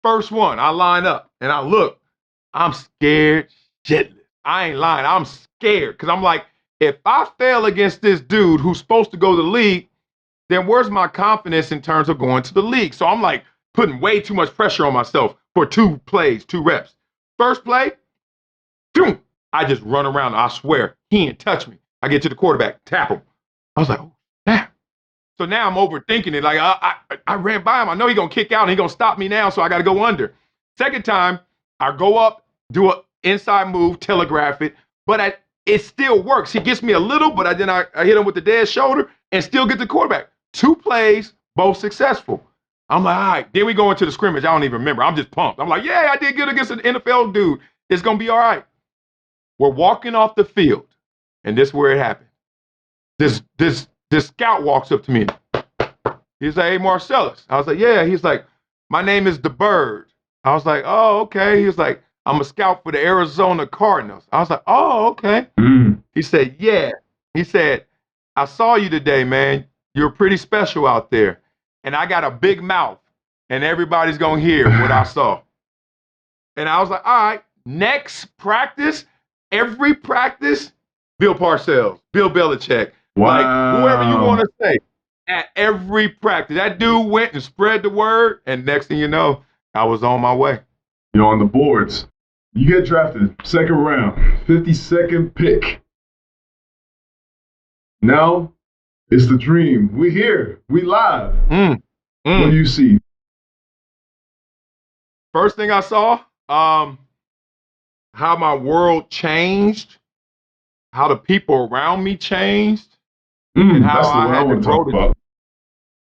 First one, I line up and I look. I'm scared shitless. I ain't lying. I'm scared because I'm like, if I fail against this dude who's supposed to go to the league, then where's my confidence in terms of going to the league? So I'm like putting way too much pressure on myself for 2 plays, 2 reps. First play, boom, I just run around. I swear, he ain't touch me. I get to the quarterback, tap him. I was like, oh, damn. So now I'm overthinking it. Like, I ran by him. I know he's going to kick out and he's going to stop me now, so I got to go under. Second time, I go up, do an inside move, telegraph it, but it still works. He gets me a little, but then I hit him with the dead shoulder and still get the quarterback. 2 plays, both successful. I'm like, all right. Then we go into the scrimmage. I don't even remember. I'm just pumped. I'm like, yeah, I did good against an NFL dude. It's going to be all right. We're walking off the field, and this is where it happened. This scout walks up to me. He's like, hey, Marcellus. I was like, yeah. He's like, my name is the Bird. I was like, oh, okay. He was like, I'm a scout for the Arizona Cardinals. I was like, oh, okay. He said, yeah. He said, I saw you today, man. You're pretty special out there. And I got a big mouth, and everybody's going to hear what I saw. And I was like, all right, next practice, every practice, Bill Parcells, Bill Belichick, like whoever you want to say, at every practice. That dude went and spread the word, and next thing you know, I was on my way. You're on the boards. You get drafted, 2nd round, 52nd pick. Now, it's the dream. We here. We live. What do you see? First thing I saw, how my world changed, how the people around me changed, and how that's the one I want to talk about.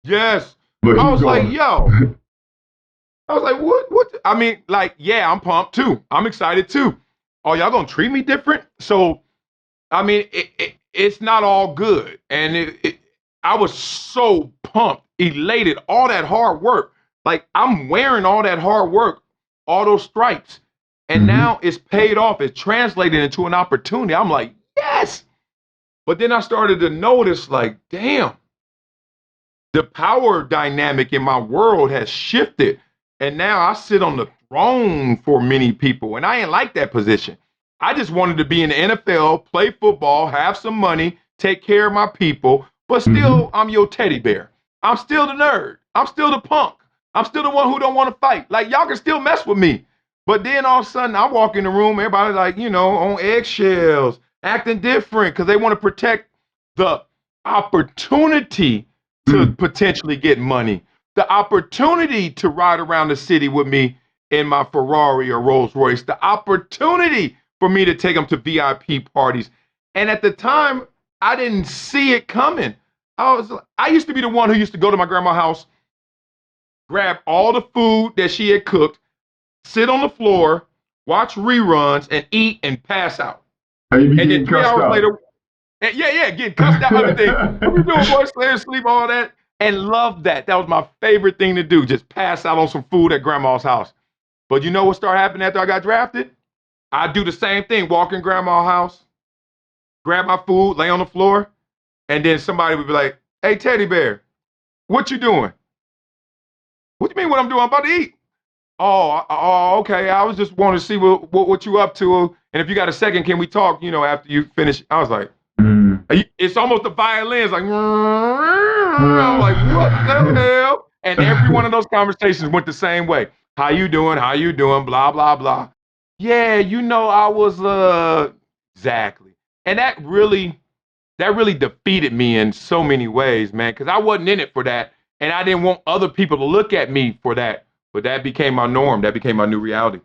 Yes. But I was like, yo. I was like, what? I mean, like, yeah, I'm pumped too. I'm excited too. Oh, y'all gonna treat me different? So, I mean, it's not all good. And I was so pumped, elated, all that hard work. Like, I'm wearing all that hard work, all those stripes. And now it's paid off. It's translated into an opportunity. I'm like, yes. But then I started to notice, like, damn, the power dynamic in my world has shifted. And now I sit on the throne for many people. And I ain't like that position. I just wanted to be in the NFL, play football, have some money, take care of my people. But still, I'm your teddy bear. I'm still the nerd. I'm still the punk. I'm still the one who don't want to fight. Like, y'all can still mess with me. But then all of a sudden, I walk in the room, everybody's like, you know, on eggshells, acting different because they want to protect the opportunity to potentially get money, the opportunity to ride around the city with me in my Ferrari or Rolls Royce, the opportunity for me to take them to VIP parties. And at the time, I didn't see it coming. I used to be the one who used to go to my grandma's house, grab all the food that she had cooked, sit on the floor, watch reruns, and eat and pass out. And then 3 hours later, getting cussed out, everything. What you doing, boy? Stay asleep, all that. And love that. That was my favorite thing to do, just pass out on some food at grandma's house. But you know what started happening after I got drafted? I do the same thing, walk in grandma's house, grab my food, lay on the floor, and then somebody would be like, hey, teddy bear, what you doing? What do you mean what I'm doing? I'm about to eat. Oh, okay. I was just wanting to see what you up to. And if you got a second, can we talk, you know, after you finish? I was like, it's almost the violins, like, I'm like, what the hell? And every one of those conversations went the same way. How you doing? How you doing? Blah, blah, blah. yeah, I was exactly. And that really defeated me in so many ways, man, because I wasn't in it for that. And I didn't want other people to look at me for that. But that became my norm. That became my new reality.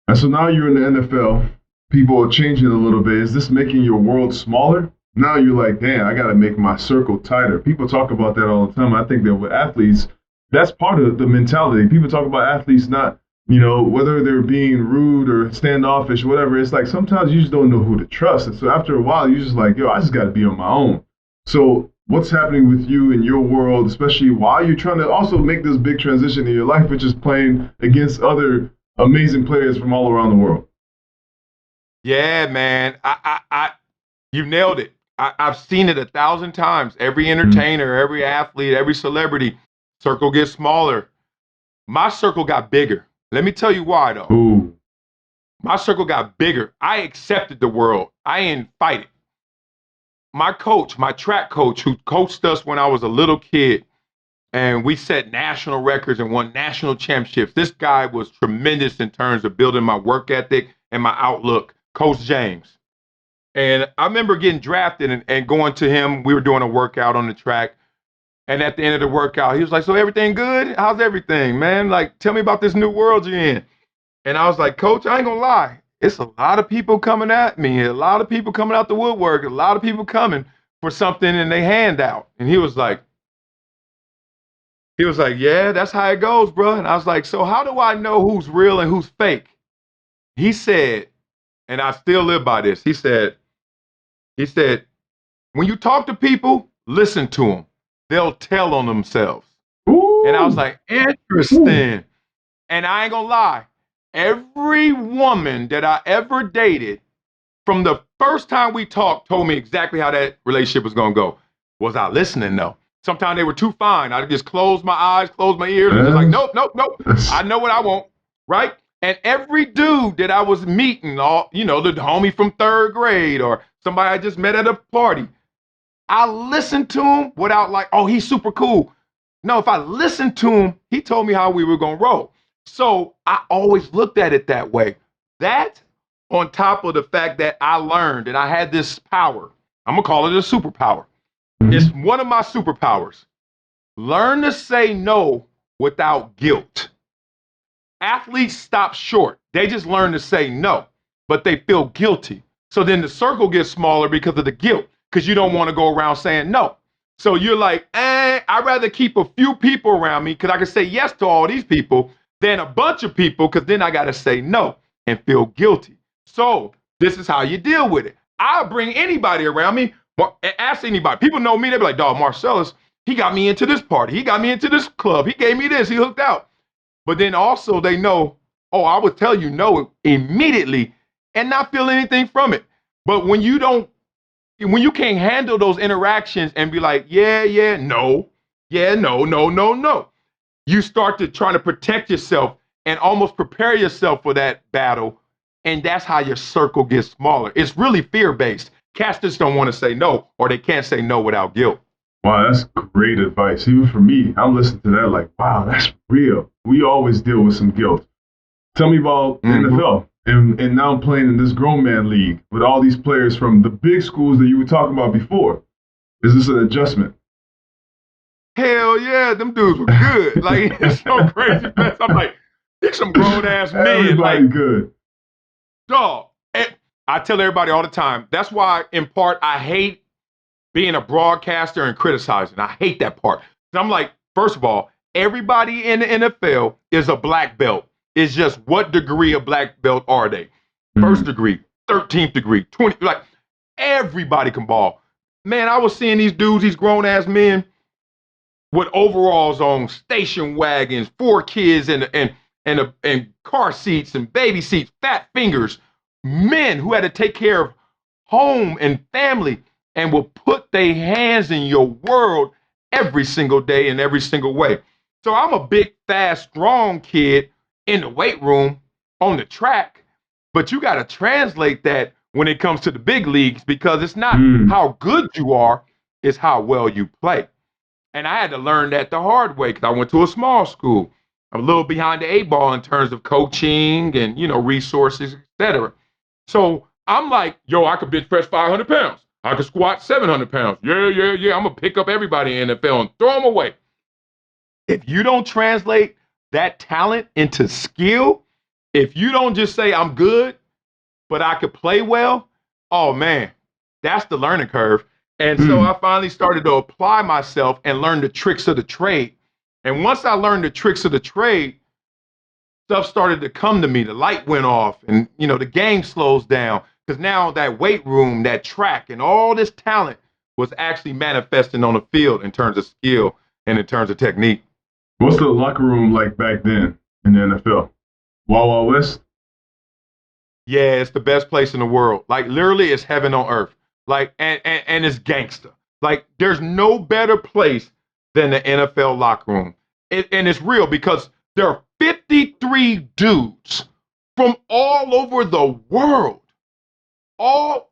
And so now you're in the NFL. People are changing a little bit. Is this making your world smaller? Now you're like, damn, I got to make my circle tighter. People talk about that all the time. I think that with athletes, that's part of the mentality. People talk about athletes not, whether they're being rude or standoffish, whatever. It's like sometimes you just don't know who to trust. And so after a while, you're just like, yo, I just got to be on my own. So what's happening with you in your world, especially while you're trying to also make this big transition in your life, which is playing against other amazing players from all around the world? Yeah, man. You nailed it. I've seen it 1,000 times. Every entertainer, every athlete, every celebrity, circle gets smaller. My circle got bigger. Let me tell you why, though. Ooh. My circle got bigger. I accepted the world. I didn't fight it. My coach, my track coach, who coached us when I was a little kid, and we set national records and won national championships. This guy was tremendous in terms of building my work ethic and my outlook, Coach James. And I remember getting drafted and going to him. We were doing a workout on the track. And at the end of the workout, he was like, so everything good? How's everything, man? Like, tell me about this new world you're in. And I was like, Coach, I ain't gonna lie. It's a lot of people coming at me. A lot of people coming out the woodwork. A lot of people coming for something and they hand out. And he was like, yeah, that's how it goes, bro. And I was like, so how do I know who's real and who's fake? He said, and I still live by this. He said, when you talk to people, listen to them. They'll tell on themselves. Ooh. And I was like, interesting. And I ain't gonna lie. Every woman that I ever dated from the first time we talked told me exactly how that relationship was gonna go. Was I listening though? Sometimes they were too fine. I just closed my eyes, closed my ears, and was like, nope, nope, nope. I know what I want, right? And every dude that I was meeting, the homie from third grade or somebody I just met at a party, I listened to him without like, oh, he's super cool. No, if I listened to him, he told me how we were gonna roll. So I always looked at it that way. That on top of the fact that I learned and I had this power, I'm gonna call it a superpower. It's one of my superpowers. Learn to say no without guilt. Athletes stop short. They just learn to say no, but they feel guilty. So then the circle gets smaller because of the guilt, because you don't want to go around saying no. So you're like, I'd rather keep a few people around me because I can say yes to all these people than a bunch of people because then I got to say no and feel guilty. So this is how you deal with it. I'll bring anybody around me. Ask anybody. People know me. They be like, dog, Marcellus, he got me into this party. He got me into this club. He gave me this. He hooked out. But then also they know, oh, I would tell you no immediately and not feel anything from it. But when you can't handle those interactions and be like, yeah, no, no, you start to try to protect yourself and almost prepare yourself for that battle. And that's how your circle gets smaller. It's really fear-based. Cats just don't want to say no, or they can't say no without guilt. Wow, that's great advice. Even for me, I'm listening to that like, wow, that's real. We always deal with some guilt. Tell me about the NFL. And now I'm playing in this grown man league with all these players from the big schools that you were talking about before. Is this an adjustment? Hell yeah, them dudes were good. Like, it's so crazy, man. I'm like, these some grown-ass men. Everybody like, good. Dog. I tell everybody all the time, that's why, in part, I hate being a broadcaster and criticizing. I hate that part. I'm like, first of all, everybody in the NFL is a black belt. It's just what degree of black belt are they? First degree, 13th degree, 20, like everybody can ball. Man, I was seeing these dudes, these grown ass men with overalls on, station wagons, 4 kids and car seats and baby seats, fat fingers, men who had to take care of home and family and will put their hands in your world every single day in every single way. So I'm a big, fast, strong kid in the weight room, on the track, but you got to translate that when it comes to the big leagues because it's not how good you are, it's how well you play. And I had to learn that the hard way because I went to a small school. I'm a little behind the eight ball in terms of coaching and, resources, etc. So I'm like, yo, I could bench press 500 pounds. I could squat 700 pounds. Yeah, yeah, yeah. I'm going to pick up everybody in the NFL and throw them away. If you don't translate that talent into skill, if you don't just say, I'm good, but I could play well, oh man, that's the learning curve. And so I finally started to apply myself and learn the tricks of the trade. And once I learned the tricks of the trade, stuff started to come to me. The light went off and, the game slows down because now that weight room, that track, and all this talent was actually manifesting on the field in terms of skill and in terms of technique. What's the locker room like back then in the NFL? Wild Wild West? Yeah, it's the best place in the world. Like literally it's heaven on earth. Like, and it's gangster. Like there's no better place than the NFL locker room. And it's real because there are 53 dudes from all over the world, all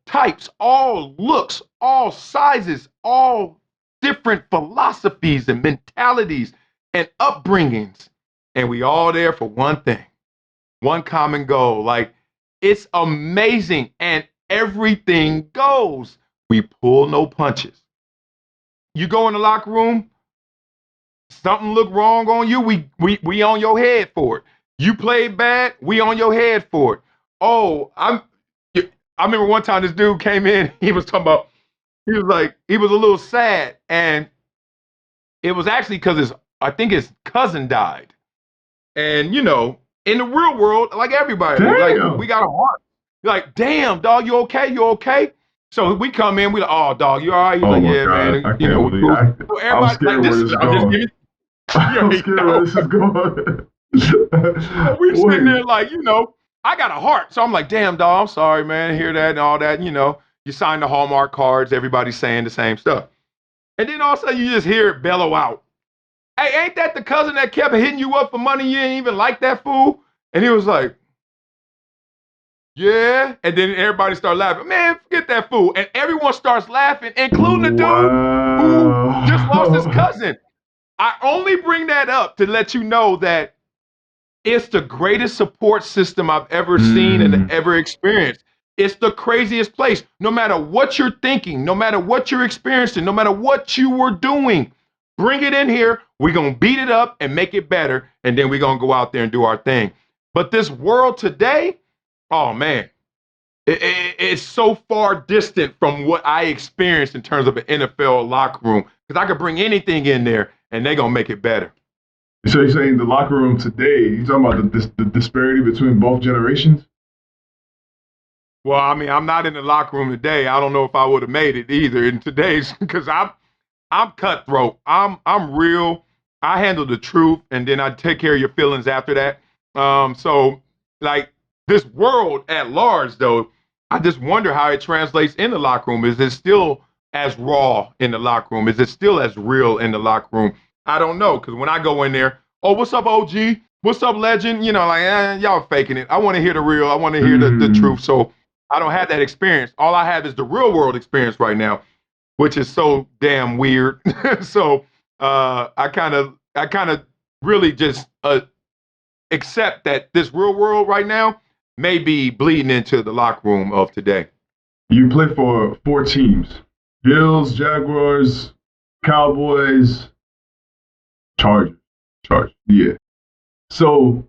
types, all looks, all sizes, all different philosophies and mentalities and upbringings. And we all there for one thing, one common goal. Like it's amazing and everything goes. We pull no punches. You go in the locker room, something look wrong on you, we on your head for it. You played bad, we on your head for it. Oh, I remember one time this dude came in, he was a little sad, and it was actually because I think his cousin died. And in the real world, like everybody, like we got a heart. You're like, damn, dog, you okay? You okay? So we come in, we like, oh, dog, you all right? He's like, yeah, God, man. So I'm scared where this is going. I'm scared where this is going. We sitting there like, I got a heart. So I'm like, damn, dog, I'm sorry, man. Hear that and all that. You sign the Hallmark cards. Everybody's saying the same stuff. And then all of a sudden you just hear it bellow out. Hey, ain't that the cousin that kept hitting you up for money? You ain't even like that fool? And he was like, yeah. And then everybody started laughing. Man, forget that fool. And everyone starts laughing, including the dude who just lost his cousin. I only bring that up to let you know that it's the greatest support system I've ever seen and ever experienced. It's the craziest place. No matter what you're thinking, no matter what you're experiencing, no matter what you were doing, bring it in here. We're going to beat it up and make it better. And then we're going to go out there and do our thing. But this world today, oh man, it's so far distant from what I experienced in terms of an NFL locker room. Because I could bring anything in there and they're going to make it better. So you're saying the locker room today, you're talking about the disparity between both generations? Well, I mean, I'm not in the locker room today. I don't know if I would have made it either in today's, because I'm cutthroat. I'm real. I handle the truth, and then I take care of your feelings after that. So like this world at large, though, I just wonder how it translates in the locker room. Is it still as raw in the locker room? Is it still as real in the locker room? I don't know, because when I go in there, oh, what's up, OG? What's up, legend? Y'all faking it. I want to hear the real. I want to hear the truth. So I don't have that experience. All I have is the real world experience right now, which is so damn weird. So I kind of really just accept that this real world right now may be bleeding into the locker room of today. You play for 4 teams: Bills, Jaguars, Cowboys, Chargers. Yeah. So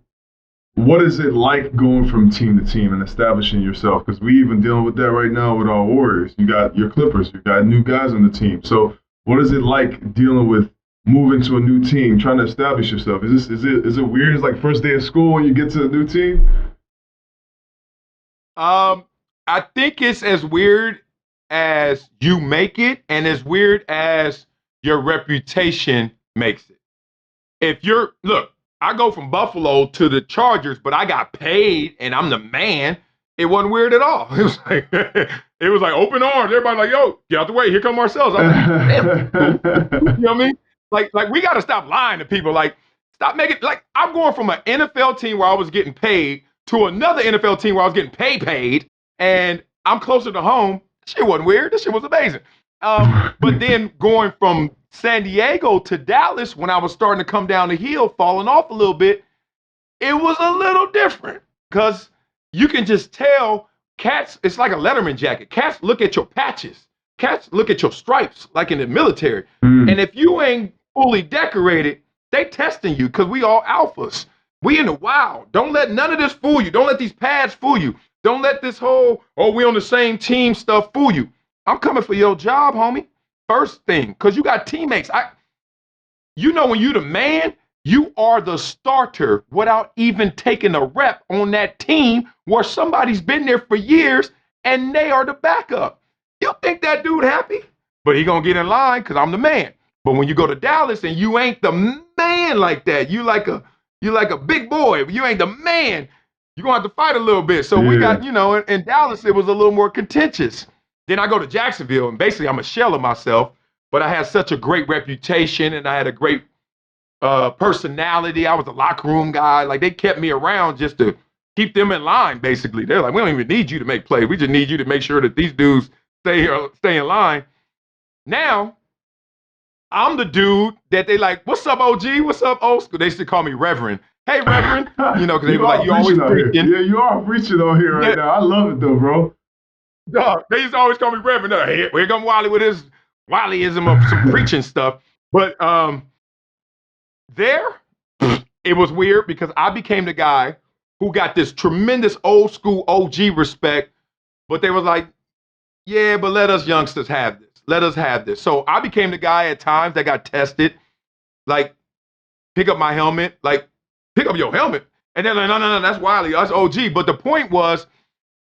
what is it like going from team to team and establishing yourself? Because we even dealing with that right now with our Warriors. You got your Clippers. You got new guys on the team. So what is it like dealing with moving to a new team, trying to establish yourself? Is it weird? It's like first day of school when you get to a new team? I think it's as weird as you make it and as weird as your reputation makes it. Look, I go from Buffalo to the Chargers, but I got paid and I'm the man. It wasn't weird at all. It was like open arms. Everybody like, yo, get out the way. Here come Marcellus. I'm like, damn. You know what I mean? Like we got to stop lying to people. Like, stop making, like, I'm going from an NFL team where I was getting paid to another NFL team where I was getting paid, and I'm closer to home. This shit wasn't weird. This shit was amazing. But then going from San Diego to Dallas, when I was starting to come down the hill, falling off a little bit, it was a little different because you can just tell cats, it's like a Letterman jacket. Cats look at your patches. Cats look at your stripes, like in the military. And if you ain't fully decorated, they testing you because we all alphas. We in the wild. Don't let none of this fool you. Don't let these pads fool you. Don't let this whole, oh, we on the same team stuff fool you. I'm coming for your job, homie. First thing, because you got teammates. You know when you the man, you are the starter without even taking a rep on that team where somebody's been there for years and they are the backup. You think that dude happy? But he gonna get in line because I'm the man. But when you go to Dallas and you ain't the man like that, you like a big boy, but you ain't the man, you're gonna have to fight a little bit. So we got, in Dallas, it was a little more contentious. Then I go to Jacksonville and basically I'm a shell of myself, but I had such a great reputation and I had a great personality. I was a locker room guy. Like they kept me around just to keep them in line, basically. They're like, we don't even need you to make plays. We just need you to make sure that these dudes stay in line. Now, I'm the dude that they like, what's up, OG? What's up, old school? They used to call me Reverend. Hey, Reverend. Because they were like, you always preaching. Yeah, you are preaching on here right now. I love it though, bro. They used to always call me Reverend. Here come Wiley with his Wileyism of some preaching stuff. But there, it was weird because I became the guy who got this tremendous old school OG respect, but they was like, yeah, but let us youngsters have this. Let us have this. So I became the guy at times that got tested, like, pick up my helmet, like, pick up your helmet. And they're like, no, that's Wiley, us OG. But the point was,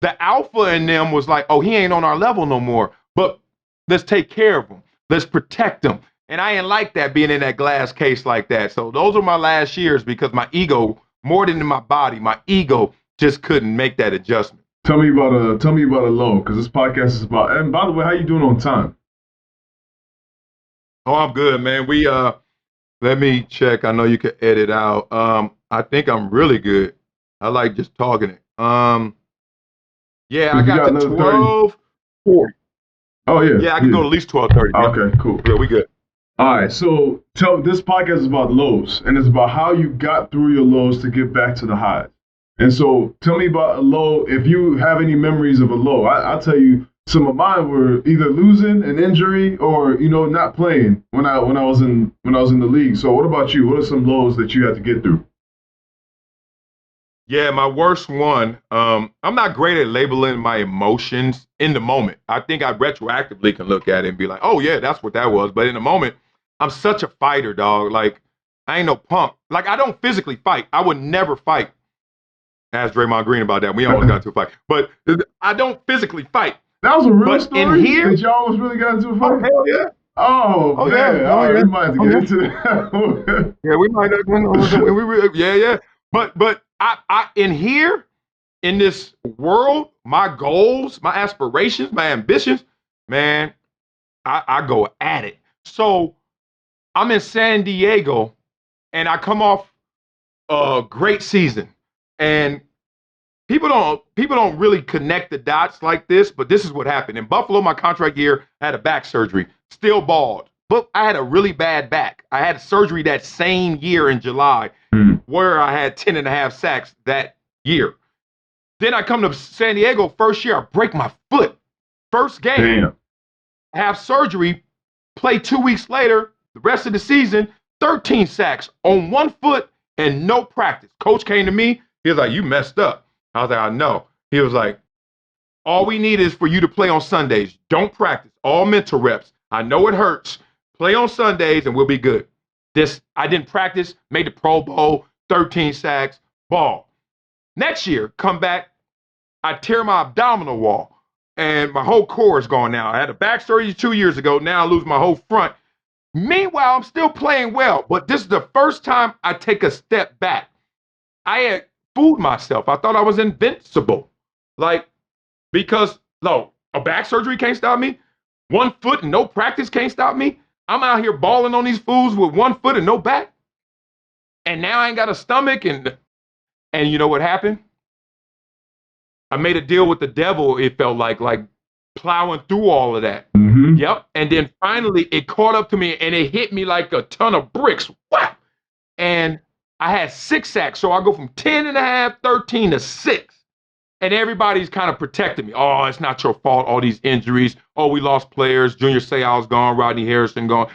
the alpha in them was like, oh, he ain't on our level no more, but let's take care of him. Let's protect him. And I didn't like that, being in that glass case like that. So those were my last years because my ego, more than in my body, my ego just couldn't make that adjustment. Tell me about a low, because this podcast is about, and by the way, how you doing on time? Oh, I'm good, man. Let me check. I know you can edit out. I think I'm really good. I like just talking it. Yeah, I got to 12:40. Oh, yeah. Yeah, I can go to at least 12:30. Okay, cool. Yeah, we good. All right, so this podcast is about lows, and it's about how you got through your lows to get back to the highs. And so tell me about a low, if you have any memories of a low. I'll tell you, some of mine were either losing, an injury, or not playing when I was in the league. So what about you? What are some lows that you had to get through? Yeah, my worst one, I'm not great at labeling my emotions in the moment. I think I retroactively can look at it and be like, oh, yeah, that's what that was. But in the moment, I'm such a fighter, dog. Like, I ain't no punk. Like, I don't physically fight. I would never fight. Ask Draymond Green about that. We almost got into a fight. But I don't physically fight. That was a real story? In here, that y'all almost really got into a fight? Oh, hell yeah. Oh man. Yeah. All right, yeah. we might have to get into that. Yeah, we might have. Yeah. But I in here, in this world, my goals, my aspirations, my ambitions, man, I go at it. So I'm in San Diego, and I come off a great season, and people don't really connect the dots like this, but this is what happened. In Buffalo, my contract year, I had a back surgery, still bald, but I had a really bad back. I had surgery that same year in July, where I had 10.5 sacks that year. Then I come to San Diego, first year, I break my foot. First game, Damn. have surgery, play 2 weeks later, the rest of the season, 13 sacks on one foot and no practice. Coach came to me, he was like, you messed up. I was like, I know. He was like, all we need is for you to play on Sundays. Don't practice. All mental reps. I know it hurts. Play on Sundays and we'll be good. I didn't practice, made the Pro Bowl, 13 sacks, ball. Next year, come back, I tear my abdominal wall and my whole core is gone now. I had a back surgery 2 years ago. Now I lose my whole front. Meanwhile, I'm still playing well, but this is the first time I take a step back. I had fooled myself. I thought I was invincible. Because a back surgery can't stop me. 1 foot and no practice can't stop me. I'm out here balling on these fools with 1 foot and no back. And now I ain't got a stomach. And you know what happened? I made a deal with the devil, it felt like plowing through all of that. Yep. And then finally it caught up to me and it hit me like a ton of bricks. Wow. And I had 6 sacks. So I go from 10 and a half, 13 to 6. And everybody's kind of protecting me. Oh, it's not your fault. All these injuries. Oh, we lost players. Junior Seau's gone. Rodney Harrison gone.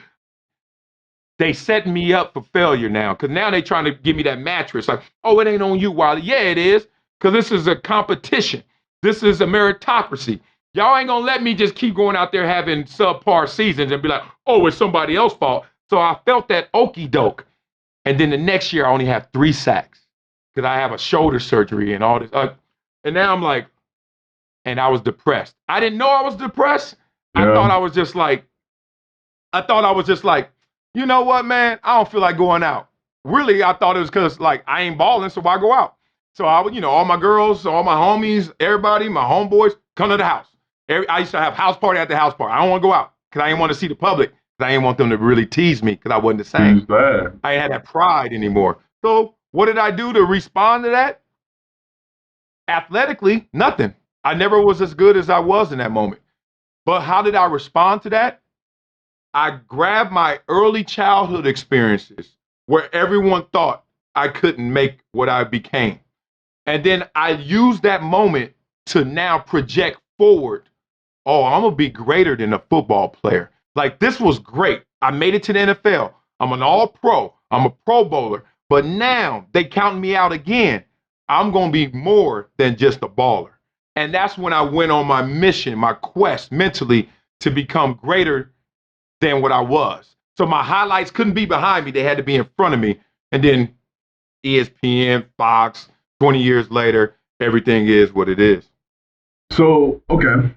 They set me up for failure now. Because now they trying to give me that mattress. Like, oh, it ain't on you, Wiley. Yeah, it is. Because this is a competition. This is a meritocracy. Y'all ain't gonna let me just keep going out there having subpar seasons and be like, oh, it's somebody else's fault. So I felt that okie doke. And then the next year I only have 3 sacks because I have a shoulder surgery and all this. And now I'm like, and I was depressed. I didn't know I was depressed. Yeah. I thought I was just like, you know what, man? I don't feel like going out. Really, I thought it was because like I ain't balling, so why go out? So I would, all my girls, all my homies, everybody, my homeboys, come to the house. I used to have house party after house party. I don't want to go out because I didn't want to see the public. Because I didn't want them to really tease me because I wasn't the same. I had that pride anymore. So what did I do to respond to that? Athletically, nothing. I never was as good as I was in that moment. But how did I respond to that? I grabbed my early childhood experiences where everyone thought I couldn't make what I became. And then I used that moment to now project forward. Oh, I'm going to be greater than a football player. Like, this was great. I made it to the NFL. I'm an all-pro. I'm a Pro Bowler. But now they counting me out again. I'm going to be more than just a baller. And that's when I went on my mission, my quest mentally to become greater than what I was. So my highlights couldn't be behind me. They had to be in front of me. And then ESPN, Fox, 20 years later, everything is what it is. So, okay.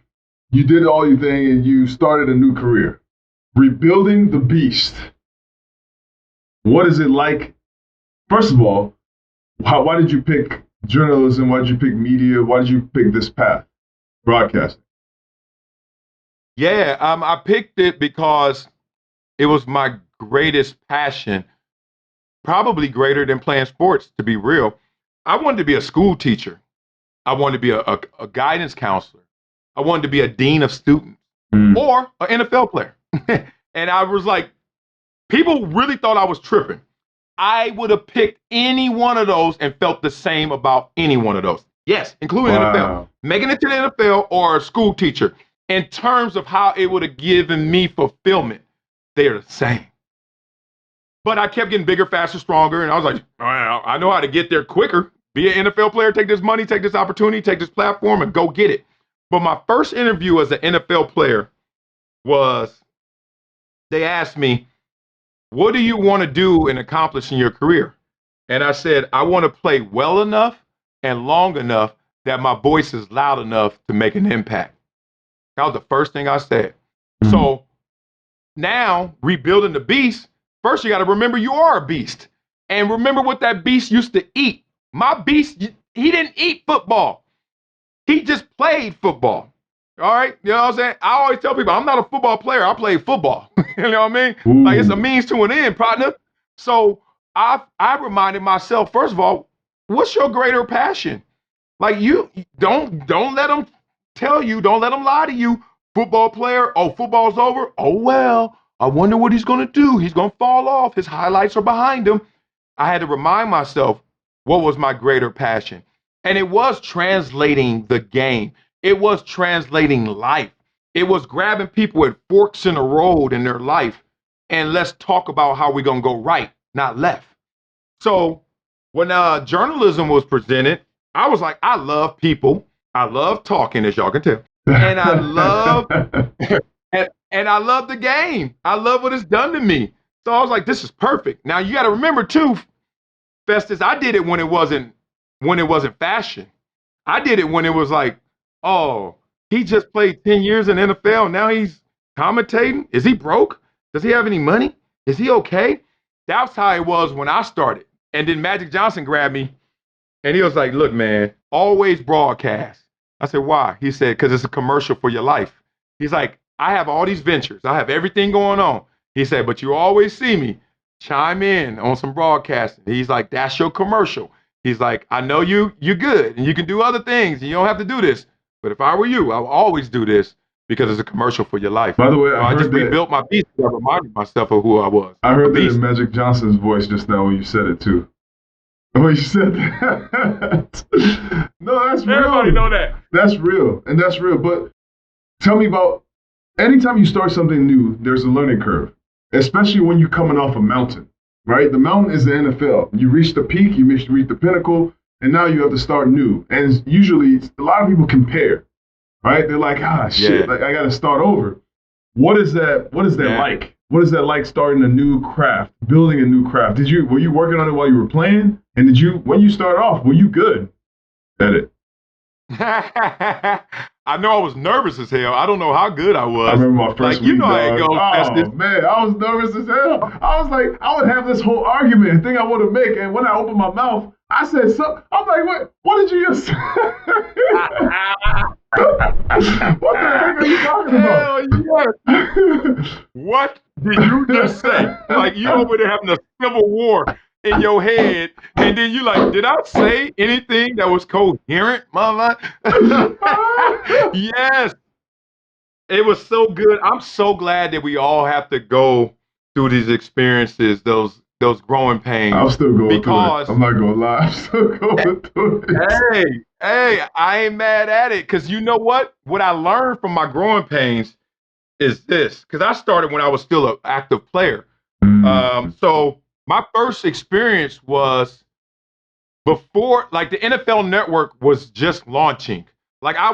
You did all your thing and you started a new career. Rebuilding the beast. What is it like? First of all, why did you pick journalism? Why did you pick media? Why did you pick this path, broadcasting? Yeah, I picked it because it was my greatest passion, probably greater than playing sports, to be real. I wanted to be a school teacher. I wanted to be a guidance counselor. I wanted to be a dean of students or an NFL player. And I was like, people really thought I was tripping. I would have picked any one of those and felt the same about any one of those. Yes, including NFL. Making it to the NFL or a school teacher. In terms of how it would have given me fulfillment, they're the same. But I kept getting bigger, faster, stronger. And I was like, I know how to get there quicker. Be an NFL player, take this money, take this opportunity, take this platform, and go get it. But my first interview as an NFL player was, they asked me, what do you want to do and accomplish in your career? And I said, I want to play well enough and long enough that my voice is loud enough to make an impact. That was the first thing I said. So now, rebuilding the beast, first you got to remember you are a beast. And remember what that beast used to eat. My beast, he didn't eat football. He just played football. All right? You know what I'm saying? I always tell people, I'm not a football player. I play football. You know what I mean? Like, it's a means to an end, partner. So I reminded myself, first of all, what's your greater passion? Like, you don't let them tell you, don't let them lie to you. Football player, oh, football's over. Oh, well, I wonder what he's going to do. He's going to fall off. His highlights are behind him. I had to remind myself, what was my greater passion? And it was translating the game. It was translating life. It was grabbing people at forks in the road in their life. And let's talk about how we're going to go right, not left. So when journalism was presented, I was like, I love people. I love talking, as y'all can tell. And I love and I love the game. I love what it's done to me. So I was like, this is perfect. Now you got to remember too, Festus, I did it when it wasn't fashion. I did it when it was like, oh, he just played 10 years in NFL. Now he's commentating. Is he broke? Does he have any money? Is he okay? That's how it was when I started. And then Magic Johnson grabbed me and he was like, look, man, always broadcast. I said, why? He said, because it's a commercial for your life. He's like, I have all these ventures. I have everything going on. He said, but you always see me chime in on some broadcasting. He's like, that's your commercial. He's like, I know you're good and you can do other things and you don't have to do this. But if I were you, I would always do this because it's a commercial for your life. By the way, So I just rebuilt my beast. I reminded myself of who I was. I heard that in Magic Johnson's voice just now when you said it too. When you said that. No, that's real. Everybody know that. That's real, and that's real. But tell me about, anytime you start something new, there's a learning curve, especially when you're coming off a mountain, right? The mountain is the NFL. You reach the peak, you reach the pinnacle, and now you have to start new. And usually, a lot of people compare, right? They're like, shit, like, I got to start over. What is that like? What is that like starting a new craft, building a new craft? Were you working on it while you were playing? And when you started off, were you good at it? I know I was nervous as hell. I don't know how good I was. I remember my first week, how it goes. Oh, man, I was nervous as hell. I was like, I would have this whole argument and thing I want to make, and when I opened my mouth, I said something. I'm like, what did you just say? What the heck are you talking about? Yes. What did you just say? Like, you over there having a civil war in your head, and then you like, did I say anything that was coherent, mama? Yes. It was so good. I'm so glad that we all have to go through these experiences, those growing pains. I'm still going through it. I'm not going to lie. I'm still going through it. Hey, I ain't mad at it, because you know what? What I learned from my growing pains is this, because I started when I was still an active player. So my first experience was before, like, the NFL Network was just launching. Like, I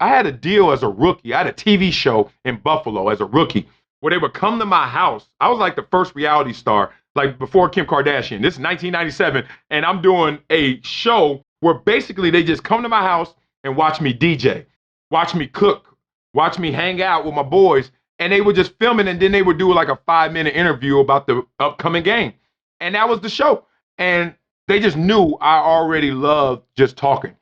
had a deal as a rookie. I had a TV show in Buffalo as a rookie where they would come to my house. I was like the first reality star, like before Kim Kardashian. This is 1997, and I'm doing a show where basically they just come to my house and watch me DJ, watch me cook, watch me hang out with my boys, and they would just film it, and then they would do like a 5-minute interview about the upcoming game. And that was the show. And they just knew I already loved just talking.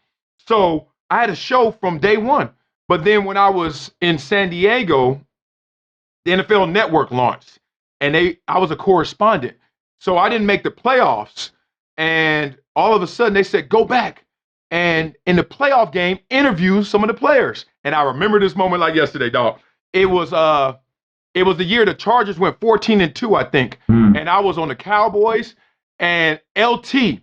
So I had a show from day one. But then when I was in San Diego, the NFL Network launched, and I was a correspondent. So I didn't make the playoffs. And all of a sudden they said, go back. And in the playoff game, interview some of the players. And I remember this moment like yesterday, dog. It was the year the Chargers went 14-2, I think. And I was on the Cowboys, and LT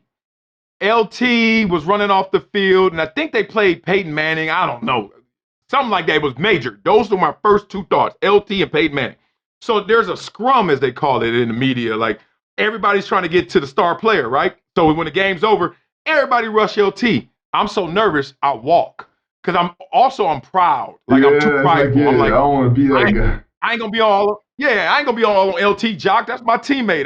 was running off the field, and I think they played Peyton Manning. I don't know. Something like that. It was major. Those were my first two thoughts, LT and Peyton Manning. So there's a scrum, as they call it in the media. Like, everybody's trying to get to the star player, right? So when the game's over, everybody rush LT. I'm so nervous, I walk. Because I'm proud. Like, I'm too prideful. I'm like, I don't want to be that guy. I ain't gonna be all on LT Jock. That's my teammate.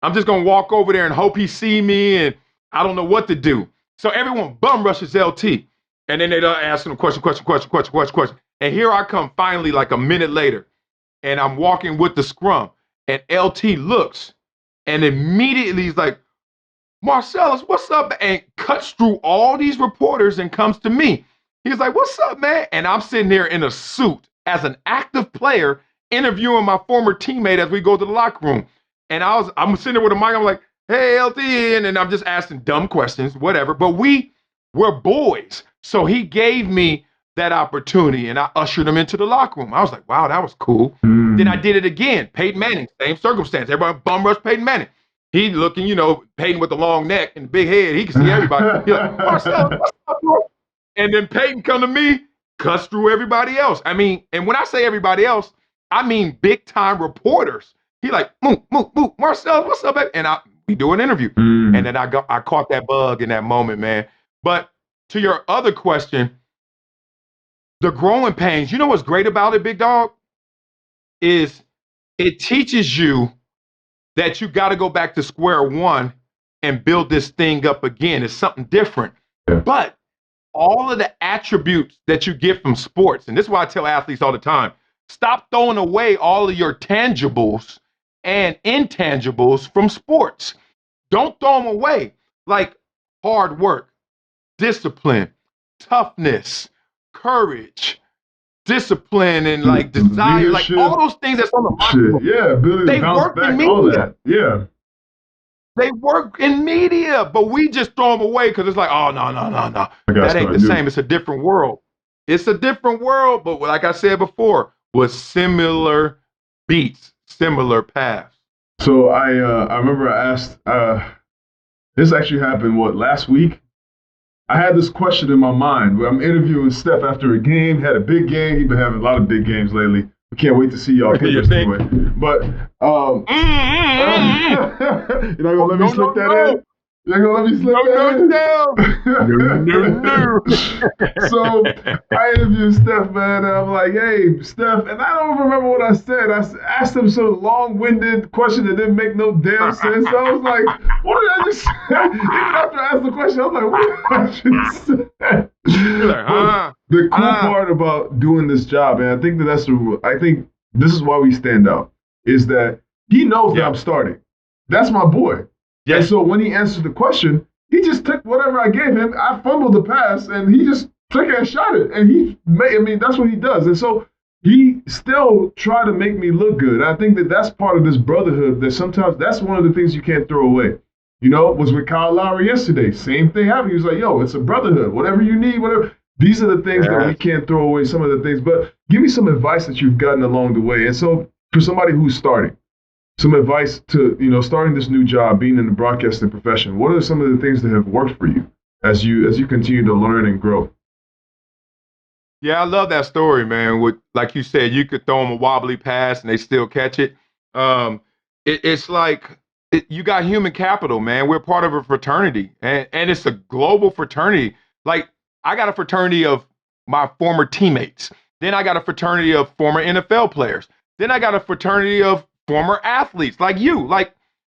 I'm just gonna walk over there and hope he see me, and I don't know what to do. So everyone bum rushes LT. And then they ask him question. And here I come finally, like a minute later, and I'm walking with the scrum, and LT looks, and immediately he's like, Marcellus, what's up? And cuts through all these reporters and comes to me. He's like, what's up, man? And I'm sitting here in a suit as an active player interviewing my former teammate as we go to the locker room. And I'm sitting there with a mic. I'm like, hey, LT. And then I'm just asking dumb questions, whatever. But we're boys. So he gave me that opportunity, and I ushered him into the locker room. I was like, wow, that was cool. Then I did it again. Peyton Manning, same circumstance. Everybody bum rush Peyton Manning. He looking, Peyton with the long neck and the big head. He can see everybody. He's like, Marcel, what's up, bro? And then Peyton come to me, cuts through everybody else. I mean, and when I say everybody else, I mean big time reporters. He like, move, Marcel, what's up, baby? And we do an interview. And then I caught that bug in that moment, man. But to your other question, the growing pains, you know what's great about it, big dog? Is it teaches you that you got to go back to square one and build this thing up again. It's something different. But all of the attributes that you get from sports, and this is why I tell athletes all the time, stop throwing away all of your tangibles and intangibles from sports. Don't throw them away, like hard work, discipline, toughness, courage, discipline, and like desire, leadership, like all those things that's on the microphone. Yeah, ability to bounce back, all that. Yeah. They work in media, but we just throw them away because it's like, oh, no. That ain't the same. It's a different world. It's a different world, but like I said before, with similar beats, similar paths. So I remember I asked this actually happened last week. I had this question in my mind where I'm interviewing Steph after a game, had a big game. He's been having a lot of big games lately. We can't wait to see y'all Clippers do it. But you're not gonna let me slip that in? You're gonna let me slip that in? So I interviewed Steph, man, and I'm like, hey, Steph, and I don't remember what I said. I asked him some long-winded question that didn't make no damn sense. I was like, what did I just say? Even after I asked the question, I was like, what did I just say? The cool part about doing this job, and I think I think this is why we stand out, is that he knows that I'm starting. That's my boy. Yes. And so when he answered the question, he just took whatever I gave him. I fumbled the pass, and he just took it and shot it. And that's what he does. And so he still tried to make me look good. I think that that's part of this brotherhood, that sometimes that's one of the things you can't throw away. You know, was with Kyle Lowry yesterday. Same thing happened. He was like, yo, it's a brotherhood. Whatever you need, whatever. These are the things that we can't throw away, some of the things. But give me some advice that you've gotten along the way. And so for somebody who's starting, some advice to, starting this new job, being in the broadcasting profession, what are some of the things that have worked for you as you continue to learn and grow? Yeah, I love that story, man. Like you said, you could throw them a wobbly pass and they still catch it. It's like you got human capital, man. We're part of a fraternity, and it's a global fraternity. Like, I got a fraternity of my former teammates. Then I got a fraternity of former NFL players. Then I got a fraternity of former athletes like you. Like,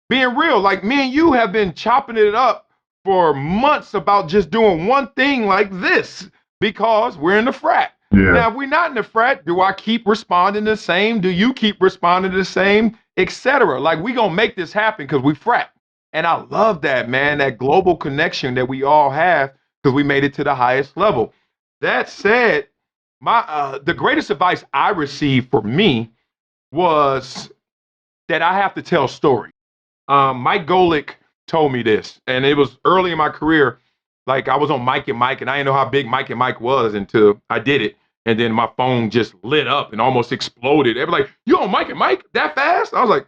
being real, like me and you have been chopping it up for months about just doing one thing like this because we're in the frat. Yeah. Now, if we're not in the frat, do I keep responding the same? Do you keep responding the same? Etc. Like, we gonna make this happen because we frat. And I love that, man, that global connection that we all have because we made it to the highest level. That said, the greatest advice I received for me was that I have to tell stories. Mike Golick told me this, and it was early in my career. Like, I was on Mike and Mike, and I didn't know how big Mike and Mike was until I did it. And then my phone just lit up and almost exploded. They were like, you on Mike and Mike that fast? I was like,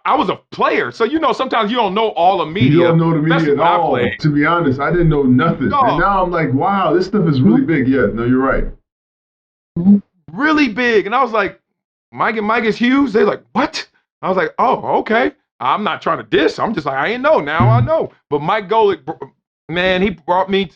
I was a player. So, sometimes you don't know all the media. You don't know the media at all. To be honest, I didn't know nothing. No. And now I'm like, wow, this stuff is really big. Yeah, no, you're right. Really big. And I was like, Mike and Mike is huge. They're like, what? I was like, oh, okay. I'm not trying to diss. I'm just like, I ain't know. Now I know. But Mike Golick, man, he brought me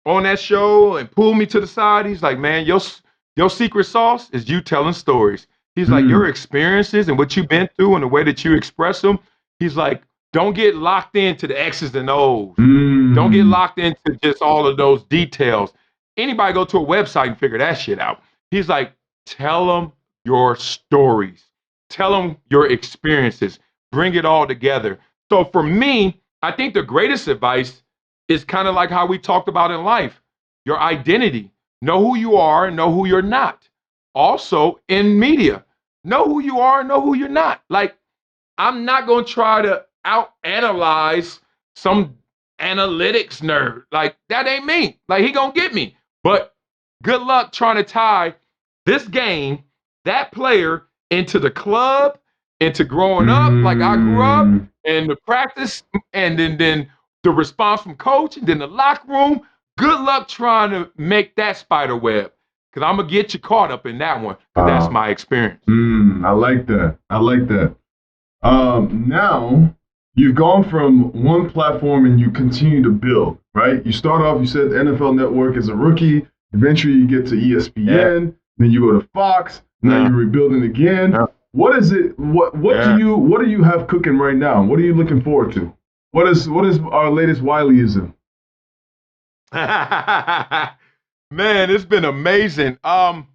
on that show and pulled me to the side. He's like, man, your secret sauce is you telling stories. He's like, your experiences and what you've been through and the way that you express them. He's like, don't get locked into the X's and O's. Don't get locked into just all of those details. Anybody go to a website and figure that shit out. He's like, tell them your stories. Tell them your experiences. Bring it all together. So for me, I think the greatest advice is kind of like how we talked about in life. Your identity. Know who you are and know who you're not. Also in media, know who you are and know who you're not. Like, I'm not going to try to out-analyze some analytics nerd. Like, that ain't me. Like, he going to get me. But good luck trying to tie this game, that player, into the club, into growing up like I grew up, and the practice, and then the response from coach, and then the locker room. Good luck trying to make that spider web, because I'm going to get you caught up in that one. That's my experience. I like that. I like that. Now, you've gone from one platform and you continue to build, right? You start off, you said the NFL Network as a rookie. Eventually, you get to ESPN. Then you go to Fox. Now you're rebuilding again. Yeah. What is it? What do you have cooking right now? What are you looking forward to? What is our latest Wileyism? Man, it's been amazing. I'm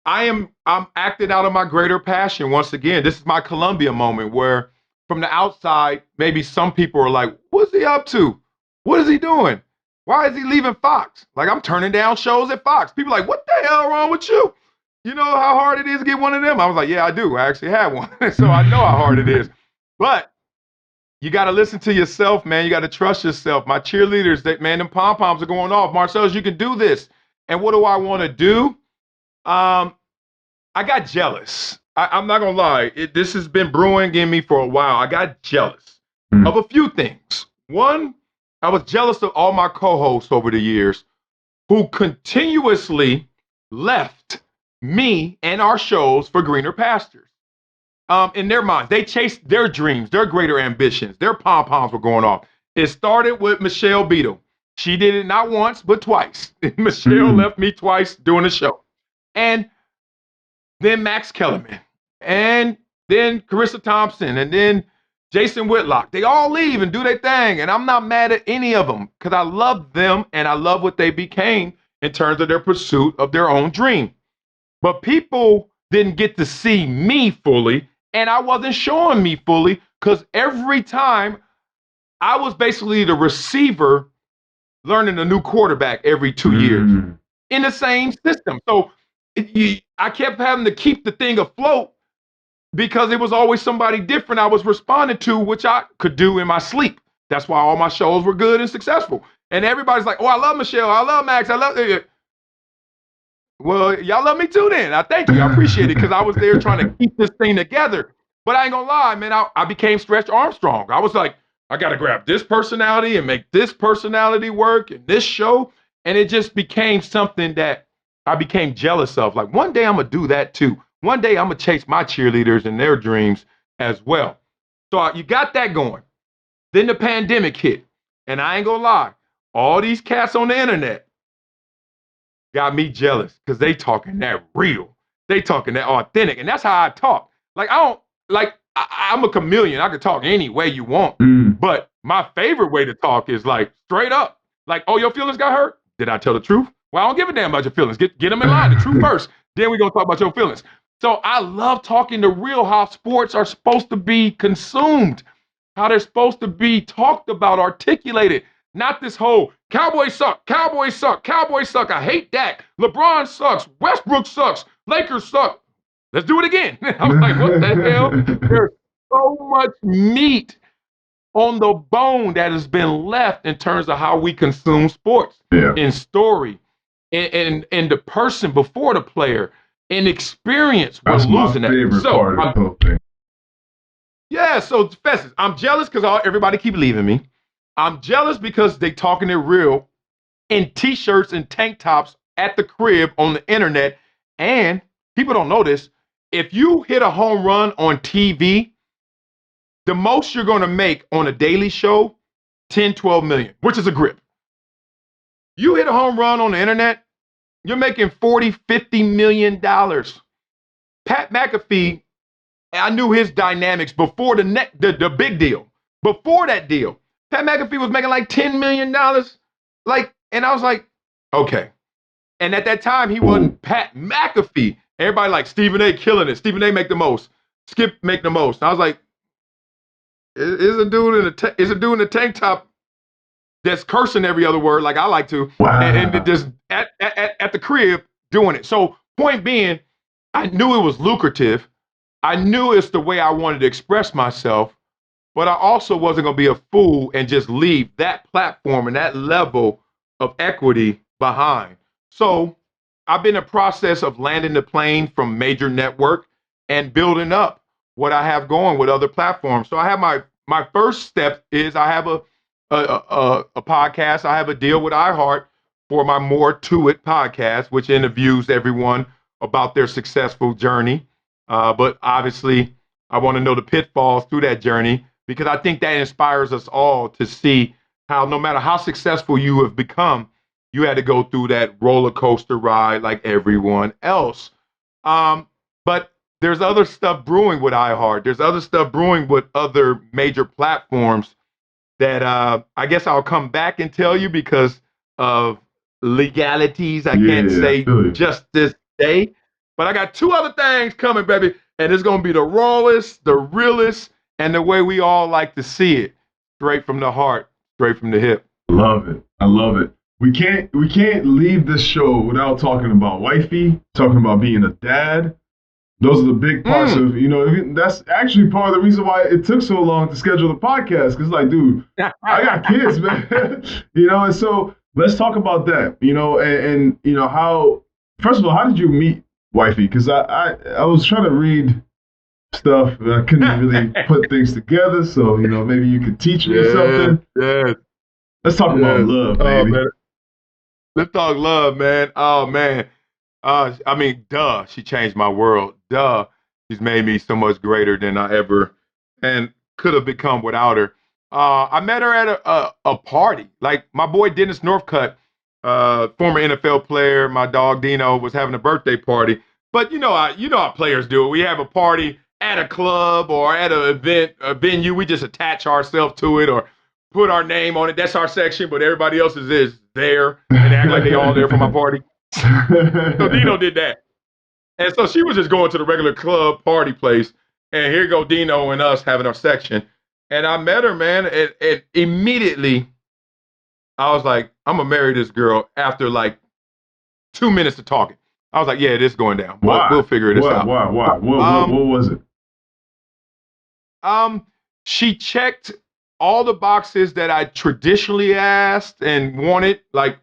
acting out of my greater passion once again. This is my Columbia moment where from the outside, maybe some people are like, what's he up to? What is he doing? Why is he leaving Fox? Like, I'm turning down shows at Fox. People are like, what the hell wrong with you? You know how hard it is to get one of them? I was like, yeah, I do. I actually have one. So I know how hard it is. But you got to listen to yourself, man. You got to trust yourself. My cheerleaders, them pom-poms are going off. Marcellus, you can do this. And what do I want to do? I got jealous. I'm not gonna lie. This has been brewing in me for a while. I got jealous of a few things. One, I was jealous of all my co-hosts over the years who continuously left me and our shows for greener pastures. In their minds, they chased their dreams, their greater ambitions, their pom-poms were going off. It started with Michelle Beadle. She did it not once, but twice. Michelle left me twice doing the show. And then Max Kellerman, and then Carissa Thompson, and then Jason Whitlock. They all leave and do their thing. And I'm not mad at any of them because I love them and I love what they became in terms of their pursuit of their own dream. But people didn't get to see me fully, and I wasn't showing me fully because every time I was basically the receiver learning a new quarterback every 2 years in the same system. So I kept having to keep the thing afloat because it was always somebody different I was responding to, which I could do in my sleep. That's why all my shows were good and successful. And everybody's like, oh, I love Michelle. I love Max. I love it. Well, y'all love me too then. I thank you. I appreciate it because I was there trying to keep this thing together. But I ain't gonna lie, man, I became Stretch Armstrong. I was like, I got to grab this personality and make this personality work in this show. And it just became something that I became jealous of. Like, one day I'm going to do that too. One day I'm going to chase my cheerleaders and their dreams as well. So you got that going. Then the pandemic hit. And I ain't going to lie, all these cats on the internet got me jealous because they talking that real. They talking that authentic. And that's how I talk. Like, I'm a chameleon. I can talk any way you want. But my favorite way to talk is like straight up. Like, oh, your feelings got hurt? Did I tell the truth? Well, I don't give a damn about your feelings. Get them in line. The truth first. Then we're going to talk about your feelings. So I love talking the real, how sports are supposed to be consumed, how they're supposed to be talked about, articulated. Not this whole Cowboys suck, Cowboys suck, Cowboys suck. I hate Dak. LeBron sucks. Westbrook sucks. Lakers suck. Let's do it again. I'm like, what the hell? There's so much meat on the bone that has been left in terms of how we consume sports, in story, and the person before the player, in experience. That's my favorite part of the whole thing. Yeah, so Festus, I'm jealous because everybody keep leaving me. I'm jealous because they talking it real in t-shirts and tank tops at the crib on the internet. And people don't know this. If you hit a home run on TV, the most you're going to make on a daily show, 10, 12 million, which is a grip. You hit a home run on the internet, you're making 40, 50 million dollars. Pat McAfee, I knew his dynamics before the big deal. Before that deal, Pat McAfee was making like $10 million. And I was like, okay. And at that time, he wasn't Pat McAfee. Everybody like Stephen A. killing it. Stephen A. make the most. Skip make the most. I was like, is a dude in a tank top that's cursing every other word like I like to, and just at the crib doing it. So point being, I knew it was lucrative. I knew it's the way I wanted to express myself, but I also wasn't going to be a fool and just leave that platform and that level of equity behind. So I've been in the process of landing the plane from major network and building up what I have going with other platforms. So I have my first step is I have a podcast. I have a deal with iHeart for my More To It podcast, which interviews everyone about their successful journey. But obviously, I want to know the pitfalls through that journey because I think that inspires us all to see how no matter how successful you have become, you had to go through that roller coaster ride like everyone else. But there's other stuff brewing with iHeart. There's other stuff brewing with other major platforms that I guess I'll come back and tell you because of legalities. I can't say just this day. But I got two other things coming, baby. And it's going to be the rawest, the realest, and the way we all like to see it. Straight from the heart, straight from the hip. Love it. I love it. We can't leave this show without talking about wifey, talking about being a dad. Those are the big parts of, that's actually part of the reason why it took so long to schedule the podcast. Because like, dude, I got kids, man. And so let's talk about that. And how. First of all, how did you meet wifey? Because I was trying to read stuff, and I couldn't really put things together. So maybe you could teach me something. Yes. Let's talk about love, baby. Oh, man. Let's talk love, man. Oh, man. I mean, duh, she changed my world. Duh, she's made me so much greater than I ever and could have become without her. I met her at a party. Like my boy Dennis Northcutt, former NFL player, my dog Dino was having a birthday party. But how players do it. We have a party at a club or at an event, a venue. We just attach ourselves to it or put our name on it. That's our section, but everybody else's is there and act like they all there for my party. So Dino did that. And so she was just going to the regular club party place. And here go Dino and us having our section. And I met her, man. And immediately I was like, I'm going to marry this girl after like 2 minutes of talking. I was like, yeah, this is going down. We'll figure this out. Why? What was it? She checked all the boxes that I traditionally asked and wanted. Like,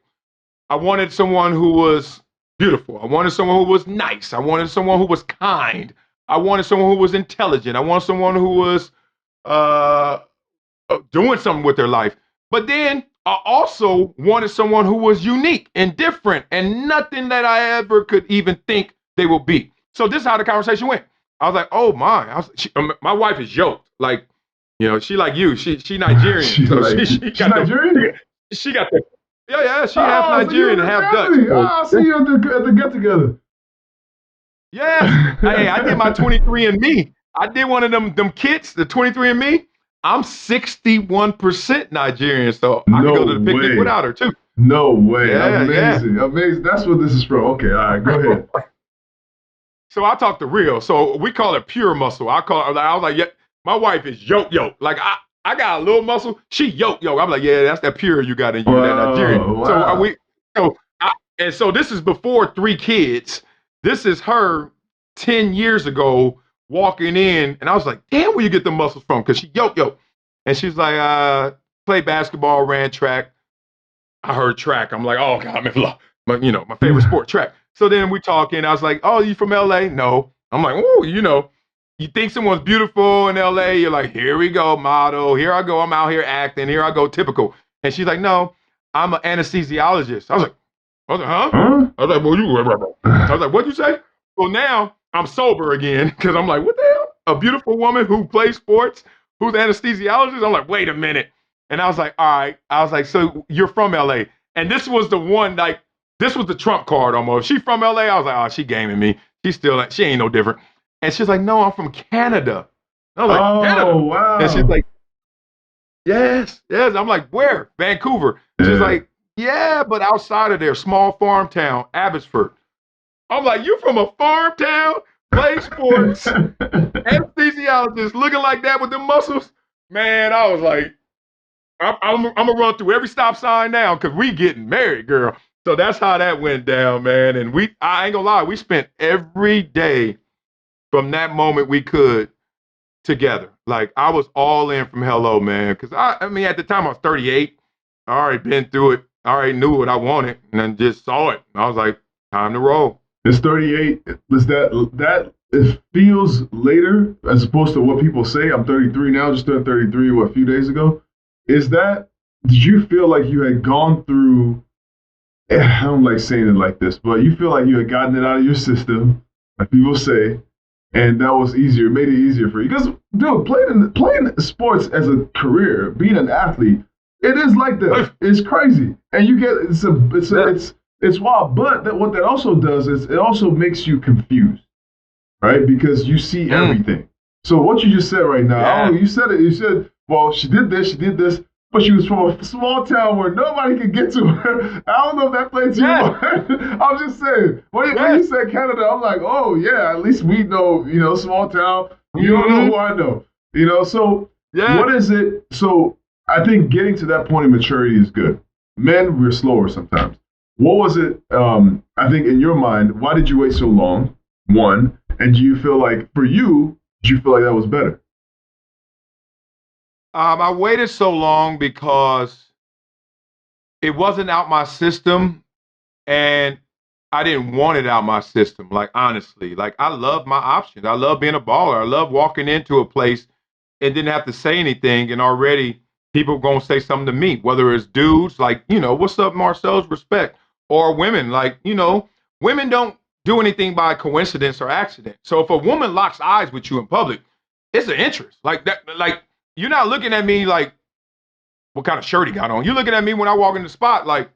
I wanted someone who was beautiful. I wanted someone who was nice. I wanted someone who was kind. I wanted someone who was intelligent. I wanted someone who was doing something with their life. But then I also wanted someone who was unique and different and nothing that I ever could even think they would be. So this is how the conversation went. I was like, oh my, my wife is yoked. Like, she like you. She Nigerian. She's Nigerian? She got the she half Nigerian and half Dutch. I see you at the get together. Yes. Hey, I did my 23andMe. I did one of them kits, the 23andMe. I'm 61% Nigerian, so I can go to the picnic without her too. No way. Yeah, amazing. Amazing. That's what this is from. Okay, all right, go ahead. So I talk to real. So we call it pure muscle. I was like, yeah, my wife is yoke. Like I got a little muscle. She yoke. I'm like, yeah, that's that pure you got in you, that Nigerian. Wow. So this is before 3 kids. This is her 10 years ago walking in, and I was like, damn, where you get the muscles from? Because she yoke. And she's like, played basketball, ran track. I heard track. I'm like, oh God, my favorite sport, track. So then we talking. I was like, oh, you from LA? No. I'm like, oh, you think someone's beautiful in LA? You're like, here we go, model. Here I go. I'm out here acting. Here I go, typical. And she's like, no, I'm an anesthesiologist. I was like, huh? I was like, what'd you say? Well, now I'm sober again because I'm like, what the hell? A beautiful woman who plays sports, who's an anesthesiologist? I'm like, wait a minute. And I was like, all right. I was like, so you're from LA. And this was the one, like, this was the trump card almost. She from LA? I was like, oh, she gaming me. She ain't no different. And she's like, no, I'm from Canada. And I was like, Canada? Wow. And she's like, yes. I'm like, where? Vancouver. She's like, yeah, but outside of there, small farm town, Abbotsford. I'm like, you from a farm town, play sports, anesthesiologist, looking like that with the muscles? Man, I was like, I'm going to run through every stop sign now because we getting married, girl. So that's how that went down, man. And I ain't gonna lie, we spent every day from that moment we could together. Like, I was all in from hello, man. Because, I mean, at the time I was 38. I already been through it. I already knew what I wanted and then just saw it. I was like, time to roll. It's 38. Is that it feels later as opposed to what people say? I'm 33 now, just turned 33 a few days ago. Did you feel like you had gone through, I don't like saying it like this, but you feel like you had gotten it out of your system, like people say, and that was easier, made it easier for you? Because, dude, playing sports as a career, being an athlete, it is like that. It's crazy. And you get, it's wild. But what that also does is it also makes you confused, right? Because you see everything. So what you just said right now, you said it. You said, well, she did this, but she was from a small town where nobody could get to her. I don't know if that played to you. I'm just saying. When you said Canada, I'm like, oh yeah, at least we know, small town. You don't know who I know. So what is it? So I think getting to that point of maturity is good. Men, we're slower sometimes. What was it, I think in your mind, why did you wait so long? One, and do you feel like, for you, did you feel like that was better? I waited so long because it wasn't out my system, and I didn't want it out my system. Like, honestly, like, I love my options. I love being a baller. I love walking into a place and didn't have to say anything, and already people gonna say something to me, whether it's dudes like, what's up, Marcellus, respect, or women like, women don't do anything by coincidence or accident. So if a woman locks eyes with you in public, it's an interest. Like that, like, you're not looking at me like what kind of shirt he got on. You're looking at me when I walk in the spot like,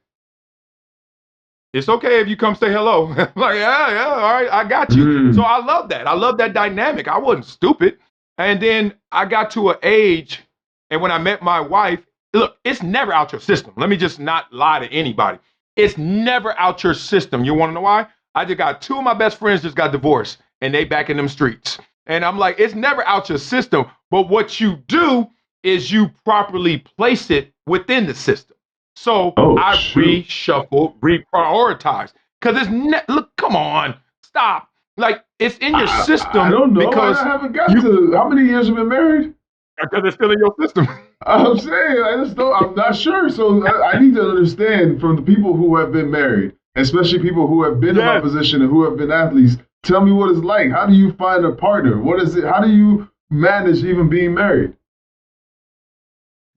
it's okay if you come say hello. Like, yeah, all right, I got you. So I love that. I love that dynamic. I wasn't stupid. And then I got to an age, and when I met my wife, look, it's never out your system. Let me just not lie to anybody. It's never out your system. You want to know why? I just got two of my best friends just got divorced, and they back in them streets. And I'm like, it's never out your system. But what you do is you properly place it within the system. So I reshuffle, reprioritize. Because look, come on, stop. Like, it's in your system. I don't know. Because I haven't got to. How many years have you been married? Because it's still in your system. I'm saying, I just don't, I'm not sure. So I need to understand from the people who have been married, especially people who have been in my position and who have been athletes. Tell me what it's like. How do you find a partner? What is it? How do you manage even being married?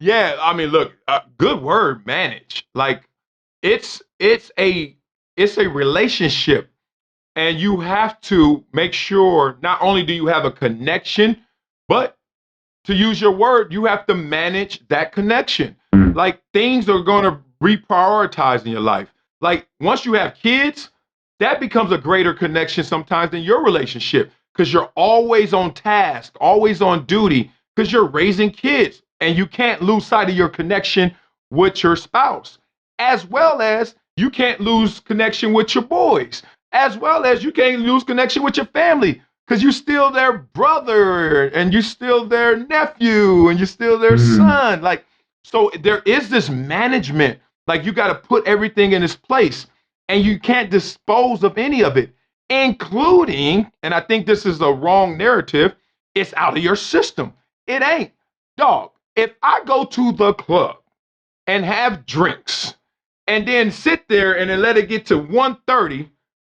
Yeah, I mean, look, good word, manage. Like, it's a relationship, and you have to make sure not only do you have a connection, but to use your word, you have to manage that connection. Like, things are going to reprioritize in your life. Like, once you have kids, that becomes a greater connection sometimes than your relationship, because you're always on task, always on duty, because you're raising kids. And you can't lose sight of your connection with your spouse, as well as you can't lose connection with your boys, as well as you can't lose connection with your family, because you're still their brother and you're still their nephew and you're still their son. Like, so there is this management, like, you got to put everything in its place, and you can't dispose of any of it, including, and I think this is a wrong narrative, it's out of your system. It ain't. Dog, if I go to the club and have drinks and then sit there and then let it get to 1:30,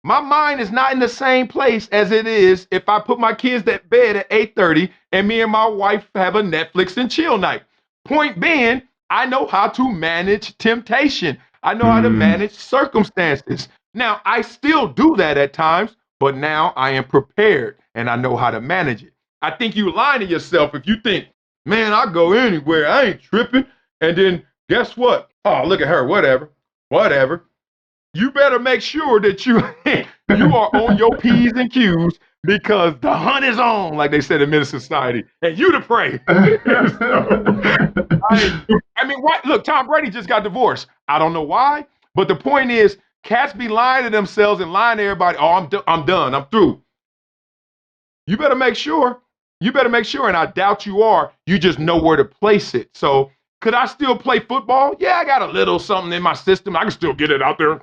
my mind is not in the same place as it is if I put my kids to bed at 8:30 and me and my wife have a Netflix and chill night. Point being, I know how to manage temptation. I know how to manage circumstances. Now, I still do that at times, but now I am prepared and I know how to manage it. I think you lying to yourself if you think, man, I go anywhere. I ain't tripping. And then guess what? Oh, look at her. Whatever. You better make sure that you are on your P's and Q's, because the hunt is on, like they said in Men's Society, and you to pray. I mean, what? Look, Tom Brady just got divorced. I don't know why, but the point is, cats be lying to themselves and lying to everybody. Oh, I'm done. I'm through. You better make sure. And I doubt you are. You just know where to place it. So could I still play football? Yeah, I got a little something in my system. I can still get it out there.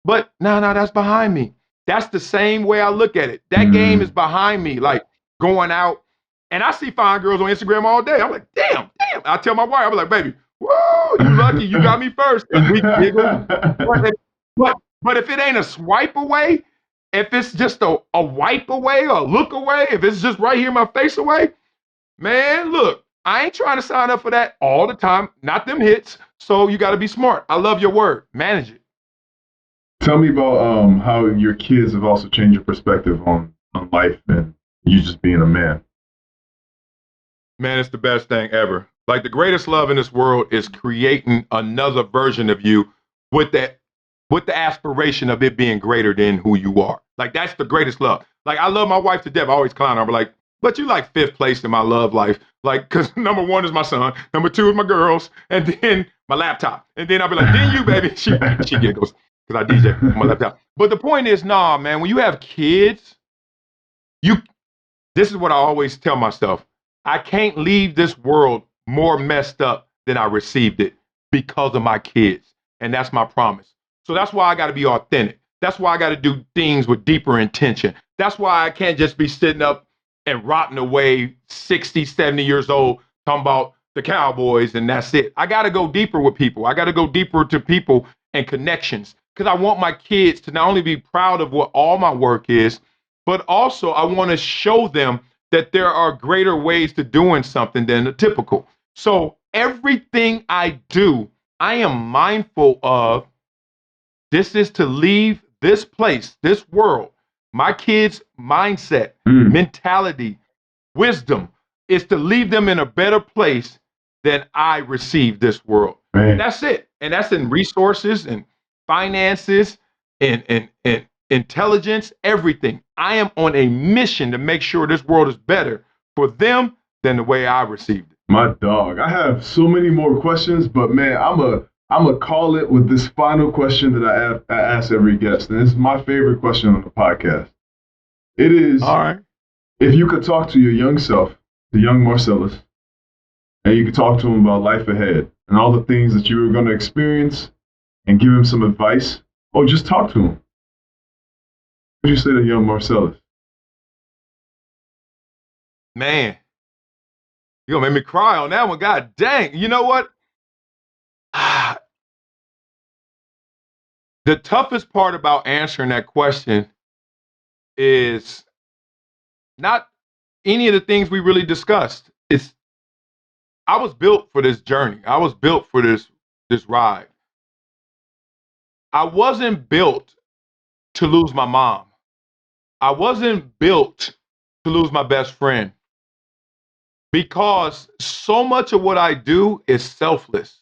But no, that's behind me. That's the same way I look at it. That game is behind me, like going out. And I see fine girls on Instagram all day. I'm like, damn. I tell my wife, I'm like, baby, whoa, you lucky you got me first. And we giggle. But if it ain't a swipe away, if it's just a wipe away or a look away, if it's just right here in my face away, man, look, I ain't trying to sign up for that all the time. Not them hits. So you got to be smart. I love your word. Manage it. Tell me about how your kids have also changed your perspective on life and you just being a man. Man, it's the best thing ever. Like, the greatest love in this world is creating another version of you with the aspiration of it being greater than who you are. Like, that's the greatest love. Like, I love my wife to death. I always clown her. I'm like, but you like fifth place in my love life. Like, because number one is my son, number two is my girls, and then my laptop. And then I'll be like, then you, baby. She giggles because I DJ on my laptop. But the point is, nah, man, when you have kids, this is what I always tell myself. I can't leave this world more messed up than I received it because of my kids. And that's my promise. So that's why I got to be authentic. That's why I got to do things with deeper intention. That's why I can't just be sitting up and rotting away 60, 70 years old, talking about the Cowboys and that's it. I got to go deeper with people. I got to go deeper to people and connections because I want my kids to not only be proud of what all my work is, but also I want to show them that there are greater ways to doing something than the typical. So everything I do, I am mindful of this is to leave this place, this world, my kids' mindset, mentality, wisdom is to leave them in a better place than I received this world. Man. That's it. And that's in resources and finances and intelligence, everything. I am on a mission to make sure this world is better for them than the way I received it. My dog. I have so many more questions, but man, I'm a call it with this final question that I ask every guest, and it's my favorite question on the podcast. It is, all right, if you could talk to your young self, the young Marcellus, and you could talk to him about life ahead and all the things that you were going to experience and give him some advice, or just talk to him, what would you say to young Marcellus? Man, you're going to make me cry on that one. God dang. You know what? The toughest part about answering that question is not any of the things we really discussed. I was built for this journey. I was built for this ride. I wasn't built to lose my mom. I wasn't built to lose my best friend because so much of what I do is selfless.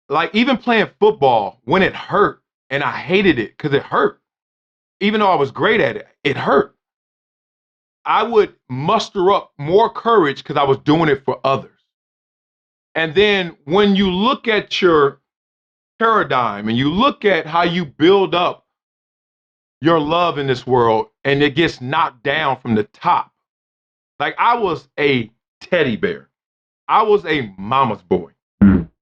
Like even playing football, when it hurt, and I hated it because it hurt, even though I was great at it, it hurt. I would muster up more courage because I was doing it for others. And then when you look at your paradigm and you look at how you build up your love in this world and it gets knocked down from the top, like I was a teddy bear. I was a mama's boy.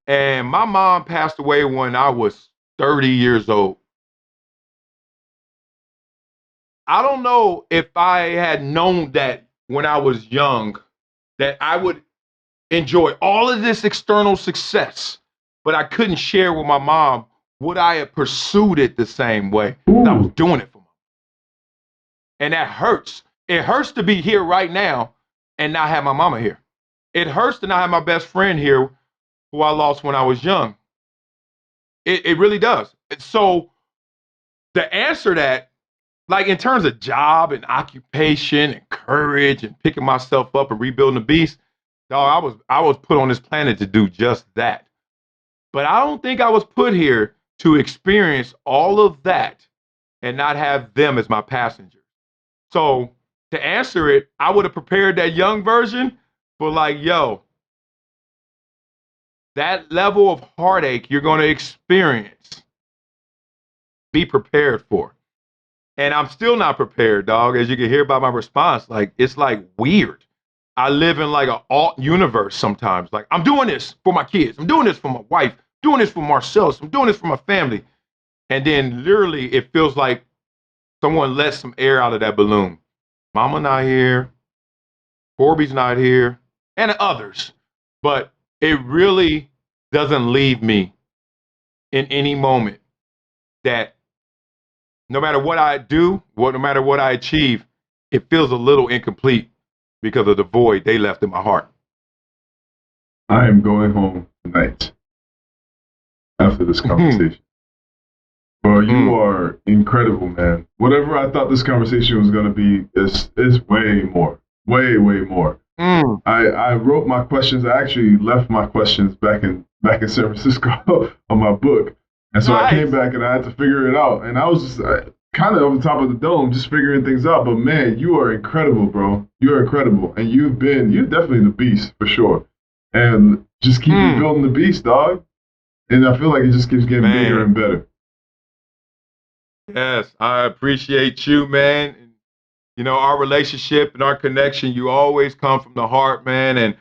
And my mom passed away when I was 30 years old. I don't know if I had known that when I was young, that I would enjoy all of this external success, but I couldn't share with my mom, would I have pursued it the same way that I was doing it for mom? And that hurts. It hurts to be here right now and not have my mama here. It hurts to not have my best friend here who I lost when I was young. It really does. So to answer that, like in terms of job and occupation and courage and picking myself up and rebuilding the beast, dog, I was put on this planet to do just that. But I don't think I was put here to experience all of that and not have them as my passenger. So to answer it, I would have prepared that young version for like, yo, that level of heartache you're going to experience, be prepared for. And I'm still not prepared, dog. As you can hear by my response, like it's like weird. I live in like an alt universe sometimes. Like I'm doing this for my kids. I'm doing this for my wife. Doing this for Marcellus. I'm doing this for my family. And then literally it feels like someone let some air out of that balloon. Mama not here. Corby's not here. And others. But it really doesn't leave me in any moment that no matter what I do, no matter what I achieve, it feels a little incomplete because of the void they left in my heart. I am going home tonight after this conversation. Well, you are incredible, man. Whatever I thought this conversation was going to be is way more, way more. I wrote my questions. I actually left my questions back in San Francisco on my book. And so I came back and I had to figure it out. And I was just kind of on top of the dome, just figuring things out. But man, you are incredible, bro. You are incredible. And you're definitely the beast for sure. And just keep building the beast, dog. And I feel like it just keeps getting bigger and better. Yes, I appreciate you, man. You know, our relationship and our connection, you always come from the heart, man. And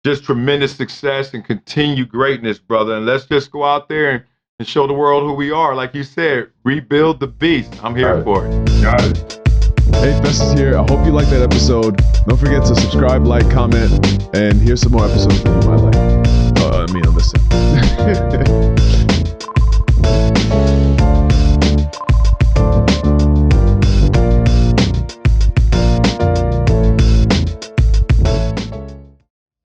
just tremendous success and continued greatness, brother. And let's just go out there and show the world who we are. Like you said, rebuild the beast. I'm here for it. Got it. Hey, Festus here. I hope you liked that episode. Don't forget to subscribe, like, comment, and here's some more episodes that you might like. On this end.